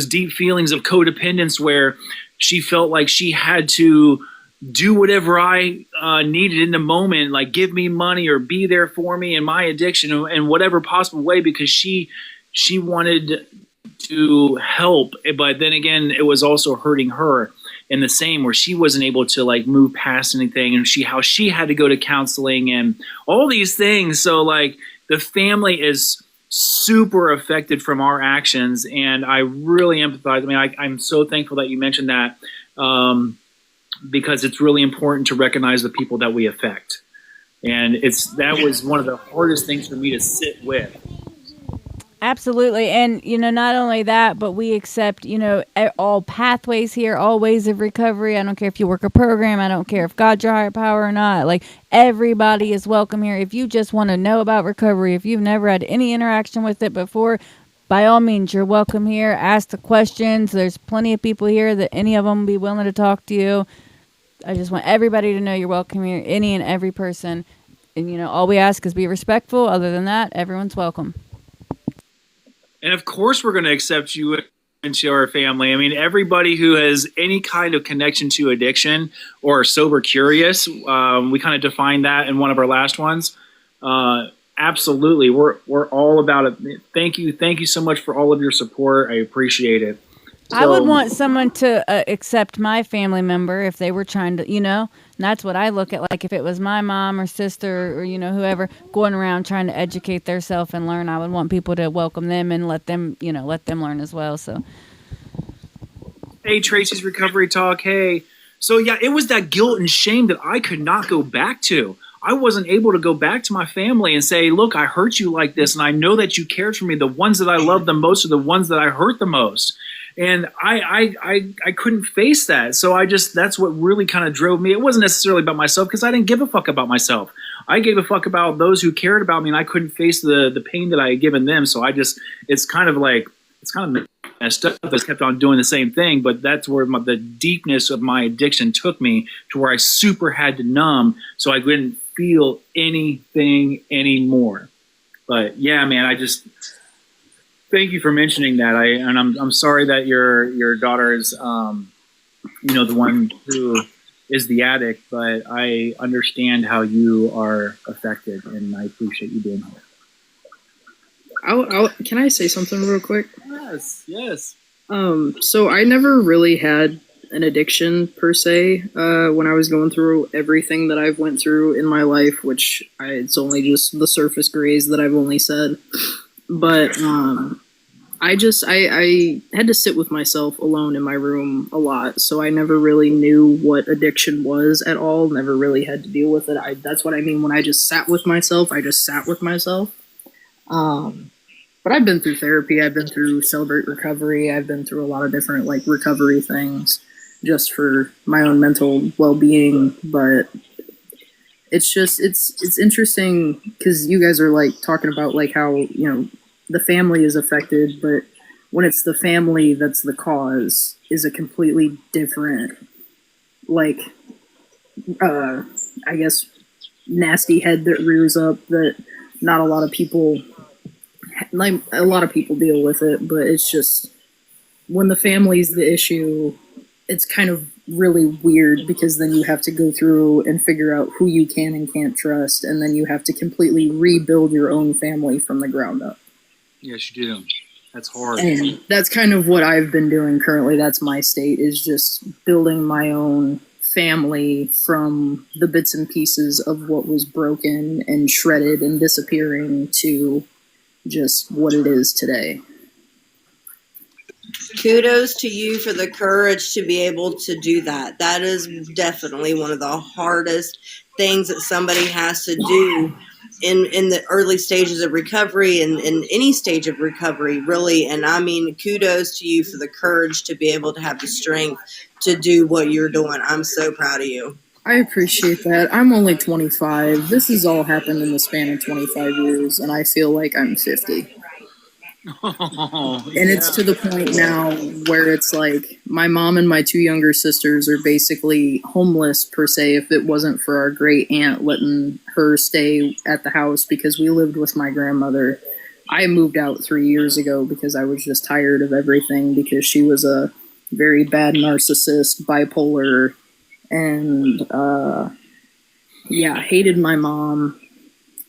deep feelings of codependence where she felt like she had to do whatever I needed in the moment, like give me money or be there for me in my addiction in whatever possible way, because she wanted to help, but then again it was also hurting her in the same, where she wasn't able to like move past anything, and how she had to go to counseling and all these things. So like the family is super affected from our actions, and I really empathize. I mean, I'm so thankful that you mentioned that, because it's really important to recognize the people that we affect, and that was one of the hardest things for me to sit with. Absolutely. And, you know, not only that, but we accept, you know, all pathways here, all ways of recovery. I don't care if you work a program. I don't care if God's your higher power or not. Like, everybody is welcome here. If you just want to know about recovery, if you've never had any interaction with it before, by all means, you're welcome here. Ask the questions. There's plenty of people here that any of them will be willing to talk to you. I just want everybody to know you're welcome here, any and every person. And, you know, all we ask is be respectful. Other than that, everyone's welcome. And of course, we're going to accept you into our family. I mean, everybody who has any kind of connection to addiction or sober curious, we kind of defined that in one of our last ones. Absolutely, we're all about it. Thank you so much for all of your support. I appreciate it. I would want someone to accept my family member if they were trying to, you know, and that's what I look at. Like if it was my mom or sister or, you know, whoever going around trying to educate themselves and learn, I would want people to welcome them and let them learn as well. So, hey, Tracy's Recovery Talk. Hey, so yeah, it was that guilt and shame that I could not go back to. I wasn't able to go back to my family and say, look, I hurt you like this, and I know that you cared for me. The ones that I love the most are the ones that I hurt the most. And I couldn't face that. So that's what really kind of drove me. It wasn't necessarily about myself, because I didn't give a fuck about myself. I gave a fuck about those who cared about me, and I couldn't face the pain that I had given them. So it's kind of messed up. I kept on doing the same thing, but that's where the deepness of my addiction took me to where I super had to numb so I couldn't feel anything anymore. But yeah, man, I just thank you for mentioning that. I'm sorry that your daughter is the one who is the addict, but I understand how you are affected, and I appreciate you being here. Can I say something real quick? Yes. So I never really had an addiction per se when I was going through everything that I've went through in my life, which it's only just the surface grays that I've only said. But I had to sit with myself alone in my room a lot, so I never really knew what addiction was at all. Never really had to deal with it. That's what I mean when I just sat with myself. I just sat with myself. But I've been through therapy. I've been through Celebrate Recovery. I've been through a lot of different recovery things just for my own mental well-being. But it's just it's interesting because you guys are talking about how the family is affected, but when it's the family that's the cause is a completely different I guess nasty head that rears up that not a lot of people deal with it, but it's just when the family's the issue, it's kind of really weird because then you have to go through and figure out who you can and can't trust, and then you have to completely rebuild your own family from the ground up. Yes, you do. That's hard. And that's kind of what I've been doing currently. That's my state, is just building my own family from the bits and pieces of what was broken and shredded and disappearing to just what it is today. Kudos to you for the courage to be able to do that. That is definitely one of the hardest things that somebody has to do in the early stages of recovery and in any stage of recovery, really. And I mean, kudos to you for the courage to be able to have the strength to do what you're doing. I'm so proud of you. I appreciate that. I'm only 25. This has all happened in the span of 25 years, and I feel like I'm 50. And it's to the point now where it's my mom and my two younger sisters are basically homeless per se if it wasn't for our great aunt letting her stay at the house because we lived with my grandmother. I moved out 3 years ago because I was just tired of everything because she was a very bad narcissist, bipolar, and hated my mom.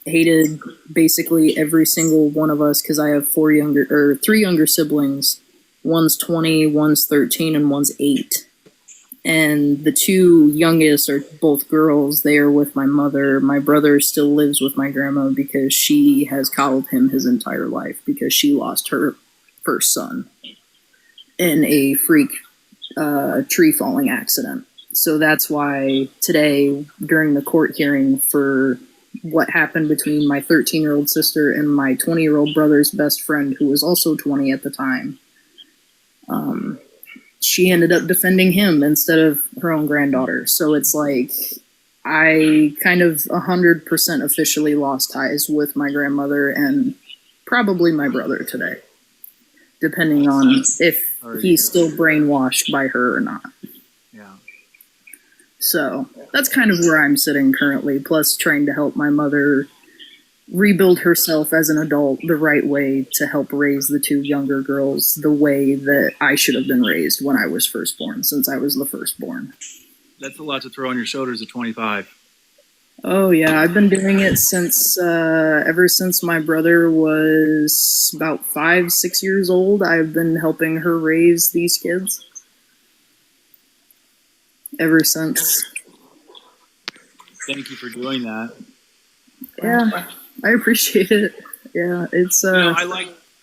Hated basically every single one of us because I have three younger siblings. One's 20, one's 13, and one's 8. And the two youngest are both girls. They are with my mother. My brother still lives with my grandma because she has coddled him his entire life because she lost her first son in a freak tree falling accident. So that's why today, during the court hearing for what happened between my 13-year-old sister and my 20-year-old brother's best friend, who was also 20 at the time, she ended up defending him instead of her own granddaughter. So it's I kind of 100% officially lost ties with my grandmother and probably my brother today, depending on if he's still brainwashed by her or not. Yeah. So that's kind of where I'm sitting currently, plus trying to help my mother rebuild herself as an adult the right way to help raise the two younger girls the way that I should have been raised when I was firstborn, since I was the firstborn. That's a lot to throw on your shoulders at 25. Oh, yeah. I've been doing it since ever since my brother was about 5-6 years old. I've been helping her raise these kids. Ever since. Thank you for doing that. Yeah, I appreciate it. Yeah, it's I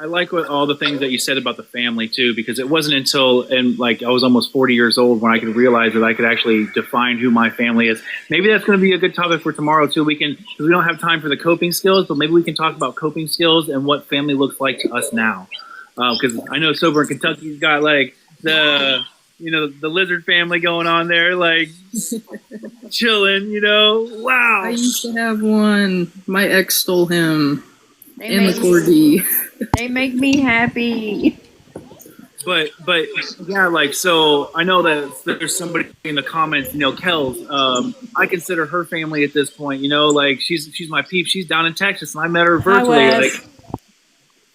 like what all the things that you said about the family too, because it wasn't until I was almost 40 years old when I could realize that I could actually define who my family is. Maybe that's going to be a good topic for tomorrow too. Because we don't have time for the coping skills, but maybe we can talk about coping skills and what family looks like to us now. Because I know Sober in Kentucky's got the lizard family going on there, chilling, wow. I used to have one. My ex stole him. They and the make corgi. They make me happy. but yeah, like, so I know that there's somebody in the comments, Kels. I consider her family at this point. Like she's my peep. She's down in Texas, and I met her Hi, virtually. Wes. Like,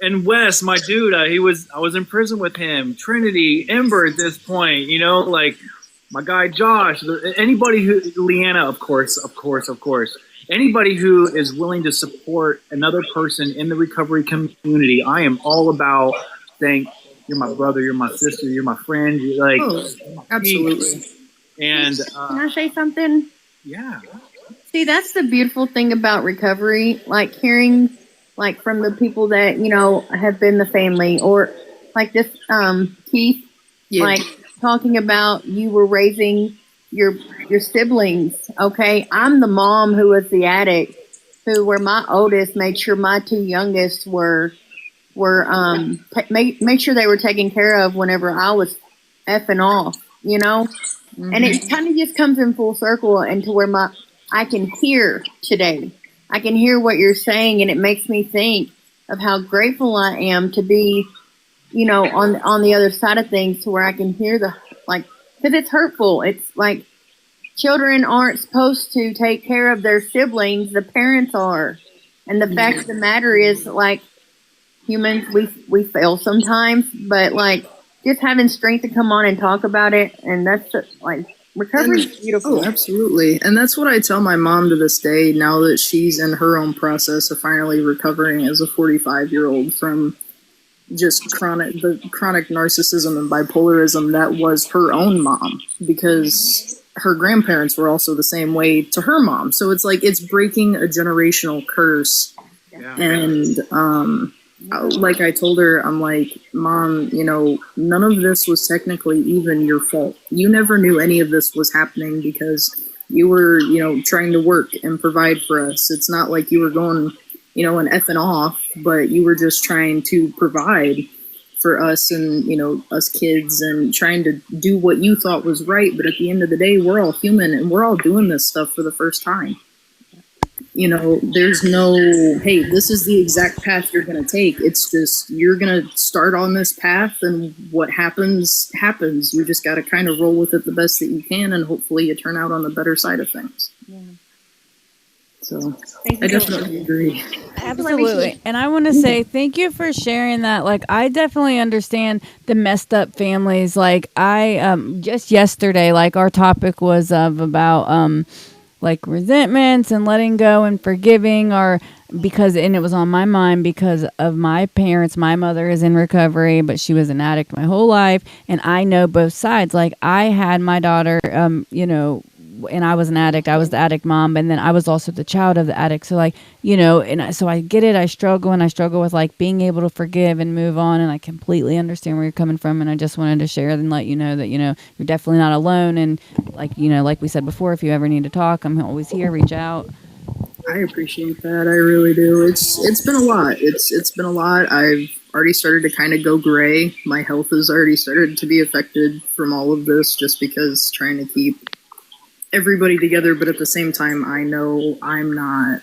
and Wes, my dude, I was in prison with him. Trinity, Ember at this point. Like my guy Josh. Anybody who Leanna, of course. Anybody who is willing to support another person in the recovery community, I am all about saying, you're my brother, you're my sister, you're my friend. You're like, Absolutely. And Can I say something? yeah, See, that's the beautiful thing about recovery. Like hearing, like from the people that have been the family, or like this Keith, Yeah. like talking about you were raising your siblings. Okay, I'm the mom who was the addict, where my oldest made sure my two youngest were made sure they were taken care of whenever I was effing off, and it kind of just comes in full circle into where I can hear today. I can hear what you're saying, and it makes me think of how grateful I am to be, on the other side of things, to where I can hear because it's hurtful. It's like children aren't supposed to take care of their siblings; the parents are. And the fact of the matter is, like, humans, we fail sometimes, but like just having strength to come on and talk about it, and that's like recovery is beautiful. Oh, absolutely. And that's what I tell my mom to this day, now that she's in her own process of finally recovering as a 45-year-old from just chronic narcissism and bipolarism that was her own mom, because her grandparents were also the same way to her mom. So it's like it's breaking a generational curse. yeah. And like I told her, I'm like, Mom, none of this was technically even your fault. You never knew any of this was happening because you were, trying to work and provide for us. It's not like you were going, and effing off, but you were just trying to provide for us and, us kids, and trying to do what you thought was right. But at the end of the day, we're all human, and we're all doing this stuff for the first time. There's no, hey, this is the exact path you're going to take. It's just, you're going to start on this path, and what happens. You just got to kind of roll with it the best that you can, and hopefully you turn out on the better side of things. Yeah. So I definitely agree. Absolutely. And I want to say thank you for sharing that. Like, I definitely understand the messed up families. Like, I just yesterday, like, our topic was about like resentments and letting go and forgiving, or and it was on my mind because of my parents. My mother is in recovery, but she was an addict my whole life, and I know both sides. Like, I had my daughter, and I was an addict. I was the addict mom, and then I was also the child of the addict. So like, so I get it. I struggle with like being able to forgive and move on. And I completely understand where you're coming from. And I just wanted to share and let you know that, you're definitely not alone. And like, like we said before, if you ever need to talk, I'm always here. Reach out. I appreciate that. I really do. It's been a lot. It's been a lot. I've already started to kind of go gray. My health has already started to be affected from all of this, just because trying to keep everybody together, but at the same time, I know I'm not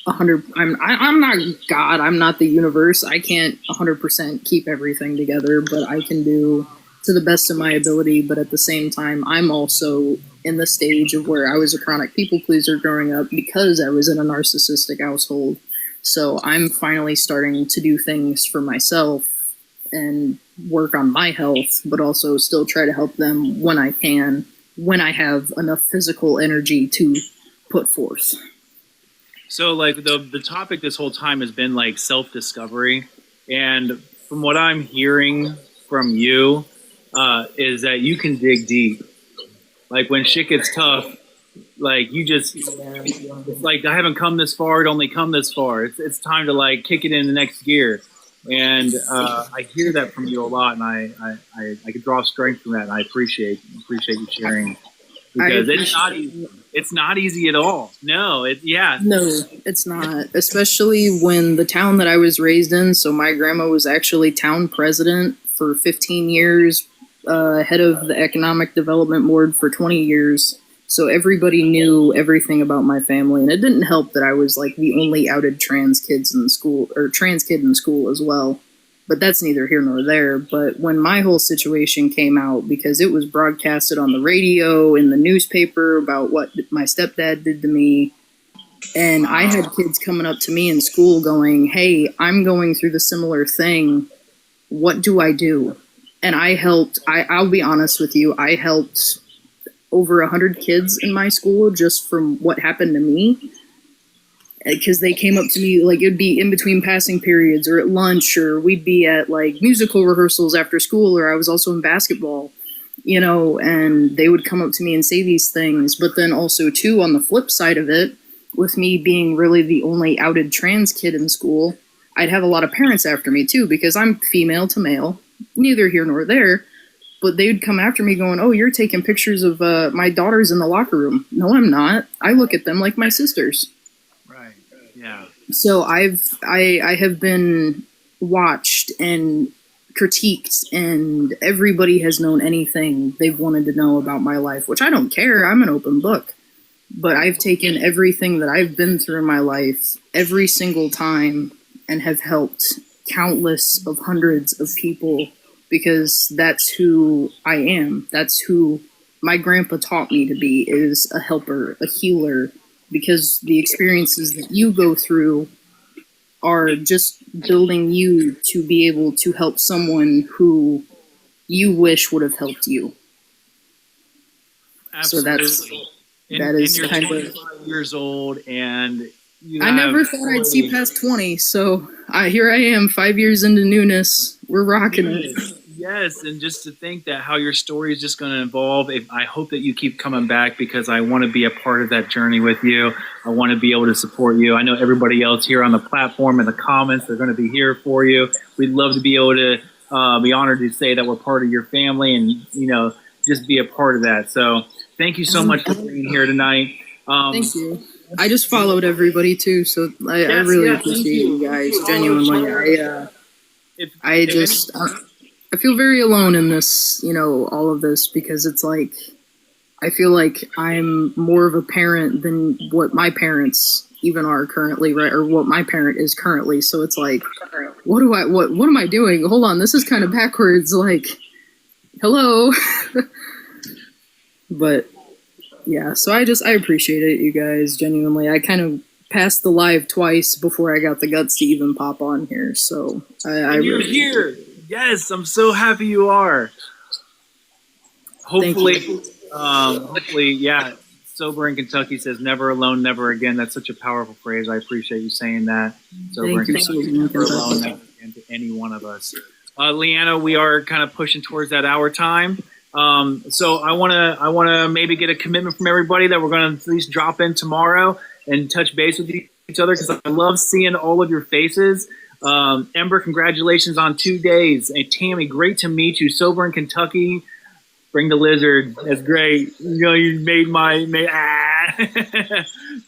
100. I'm not God. I'm not the universe. I can't 100% keep everything together, but I can do to the best of my ability. But at the same time, I'm also in the stage of where I was a chronic people pleaser growing up because I was in a narcissistic household. So I'm finally starting to do things for myself and work on my health, but also still try to help them when I can, when I have enough physical energy to put forth. So like the topic this whole time has been like self-discovery, and from what I'm hearing from you is that you can dig deep. Like when shit gets tough, like you just, it's like I haven't come this far, it only come this far. It's time to like kick it in the next gear. And I hear that from you a lot, and I could draw strength from that, and I appreciate you sharing, because it's not easy at all. No, No, it's not. Especially when the town that I was raised in. So my grandma was actually town president for 15 years, head of the economic development board for 20 years. So everybody knew everything about my family, and it didn't help that I was like the only outed trans kid in school as well. but that's neither here nor there. But when my whole situation came out, because it was broadcasted on the radio, in the newspaper about what my stepdad did to me, and I had kids coming up to me in school going, "Hey, I'm going through the similar thing. What do I do?" And I helped. I'll be honest with you. I helped over 100 kids in my school just from what happened to me, because they came up to me, like, it'd be in between passing periods or at lunch, or we'd be at like musical rehearsals after school, or I was also in basketball, and they would come up to me and say these things. But then also too, on the flip side of it, with me being really the only outed trans kid in school, I'd have a lot of parents after me too, because I'm female to male, neither here nor there. But they would come after me going, "Oh, you're taking pictures of my daughters in the locker room." No, I'm not. I look at them like my sisters. Right. Yeah. So I have been watched and critiqued, and everybody has known anything they've wanted to know about my life, which I don't care. I'm an open book. But I've taken everything that I've been through in my life every single time and have helped countless of hundreds of people, because that's who I am. That's who my grandpa taught me to be, is a helper, a healer, because the experiences that you go through are just building you to be able to help someone who you wish would have helped you. Absolutely. So that is you're kind of 25 years old, and I never thought I'd see past 20, so here I am, 5 years into newness. We're rocking it. Yes, and just to think that how your story is just going to evolve. I hope that you keep coming back, because I want to be a part of that journey with you. I want to be able to support you. I know everybody else here on the platform and the comments, they're going to be here for you. We'd love to be able to be honored to say that we're part of your family, and just be a part of that. So thank you so much for being here tonight. Thank you. I just followed everybody too, so I really appreciate you guys. Genuinely, I feel very alone in this, all of this, because it's like I feel like I'm more of a parent than what my parents even are currently, right? Or what my parent is currently. So it's like, what am I doing? Hold on, this is kind of backwards. Like, hello. But yeah, so I appreciate it, you guys, genuinely. I kind of passed the live twice before I got the guts to even pop on here. So you're here. Yes, I'm so happy you are. Hopefully, yeah. Sober in Kentucky says, "Never alone, never again." That's such a powerful phrase. I appreciate you saying that. Sober in Kentucky, never alone, never again, to any one of us. Leanna, we are kind of pushing towards that hour time. So I want to maybe get a commitment from everybody that we're going to at least drop in tomorrow and touch base with each other, because I love seeing all of your faces. Ember, congratulations on 2 days. And Tammy, great to meet you. Sober in Kentucky. Bring the lizard. That's great. You made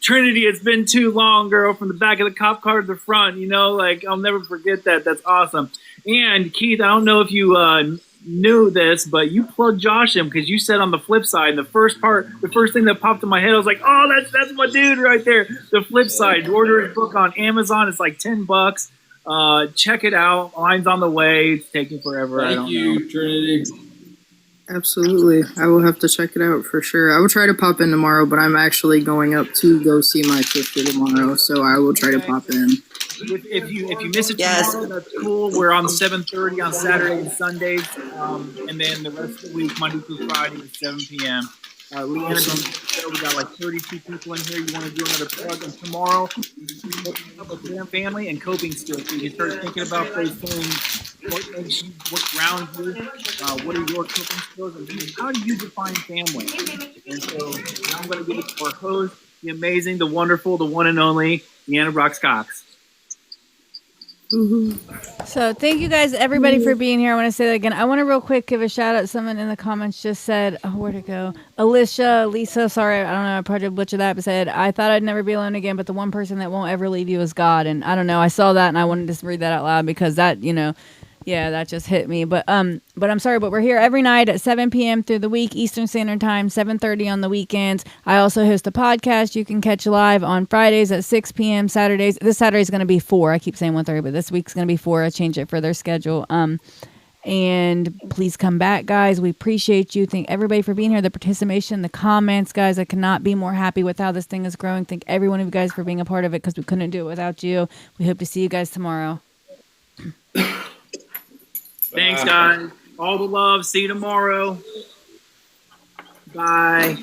Trinity, it's been too long, girl. From the back of the cop car to the front, I'll never forget that. That's awesome. And Keith, I don't know if you knew this, but you plugged Josh in, because you said on the flip side, the first thing that popped in my head, I was like, oh, that's my dude right there. The flip side, order his book on Amazon. It's like $10. Check it out. Mine's on the way. It's taking forever. Thank you, Trinity. Absolutely. I will have to check it out for sure. I will try to pop in tomorrow, but I'm actually going up to go see my sister tomorrow, so I will try to pop in. If you miss it tomorrow, that's cool. We're on 7:30 on Saturday and Sundays, and then the rest of the week, Monday through Friday, at 7 p.m. Leanna, we got like 32 people in here. You want to do another plug? And tomorrow, with family and coping skills. So you can start thinking about those things. What grounds you? What are your coping skills? And how do you define family? And so now I'm going to give it to our host, the amazing, the wonderful, the one and only Leanna Brox Cox. So thank you guys, everybody, for being here. I want to say that again. I want to real quick give a shout out. Someone in the comments just said, where'd it go? Lisa, sorry, I don't know, I probably butchered that, but said, I thought I'd never be alone again, but the one person that won't ever leave you is God. And I don't know, I saw that and I wanted to read that out loud, because that, Yeah, that just hit me. But I'm sorry, but we're here every night at 7 p.m. through the week, Eastern Standard Time, 7:30 on the weekends. I also host a podcast you can catch live on Fridays at 6 p.m. Saturdays. This Saturday is going to be 4. I keep saying 1:30, but this week's going to be 4. I changed it for their schedule. And please come back, guys. We appreciate you. Thank everybody for being here. The participation, the comments, guys. I cannot be more happy with how this thing is growing. Thank every one of you guys for being a part of it, because we couldn't do it without you. We hope to see you guys tomorrow. Thanks, guys. All the love. See you tomorrow. Bye.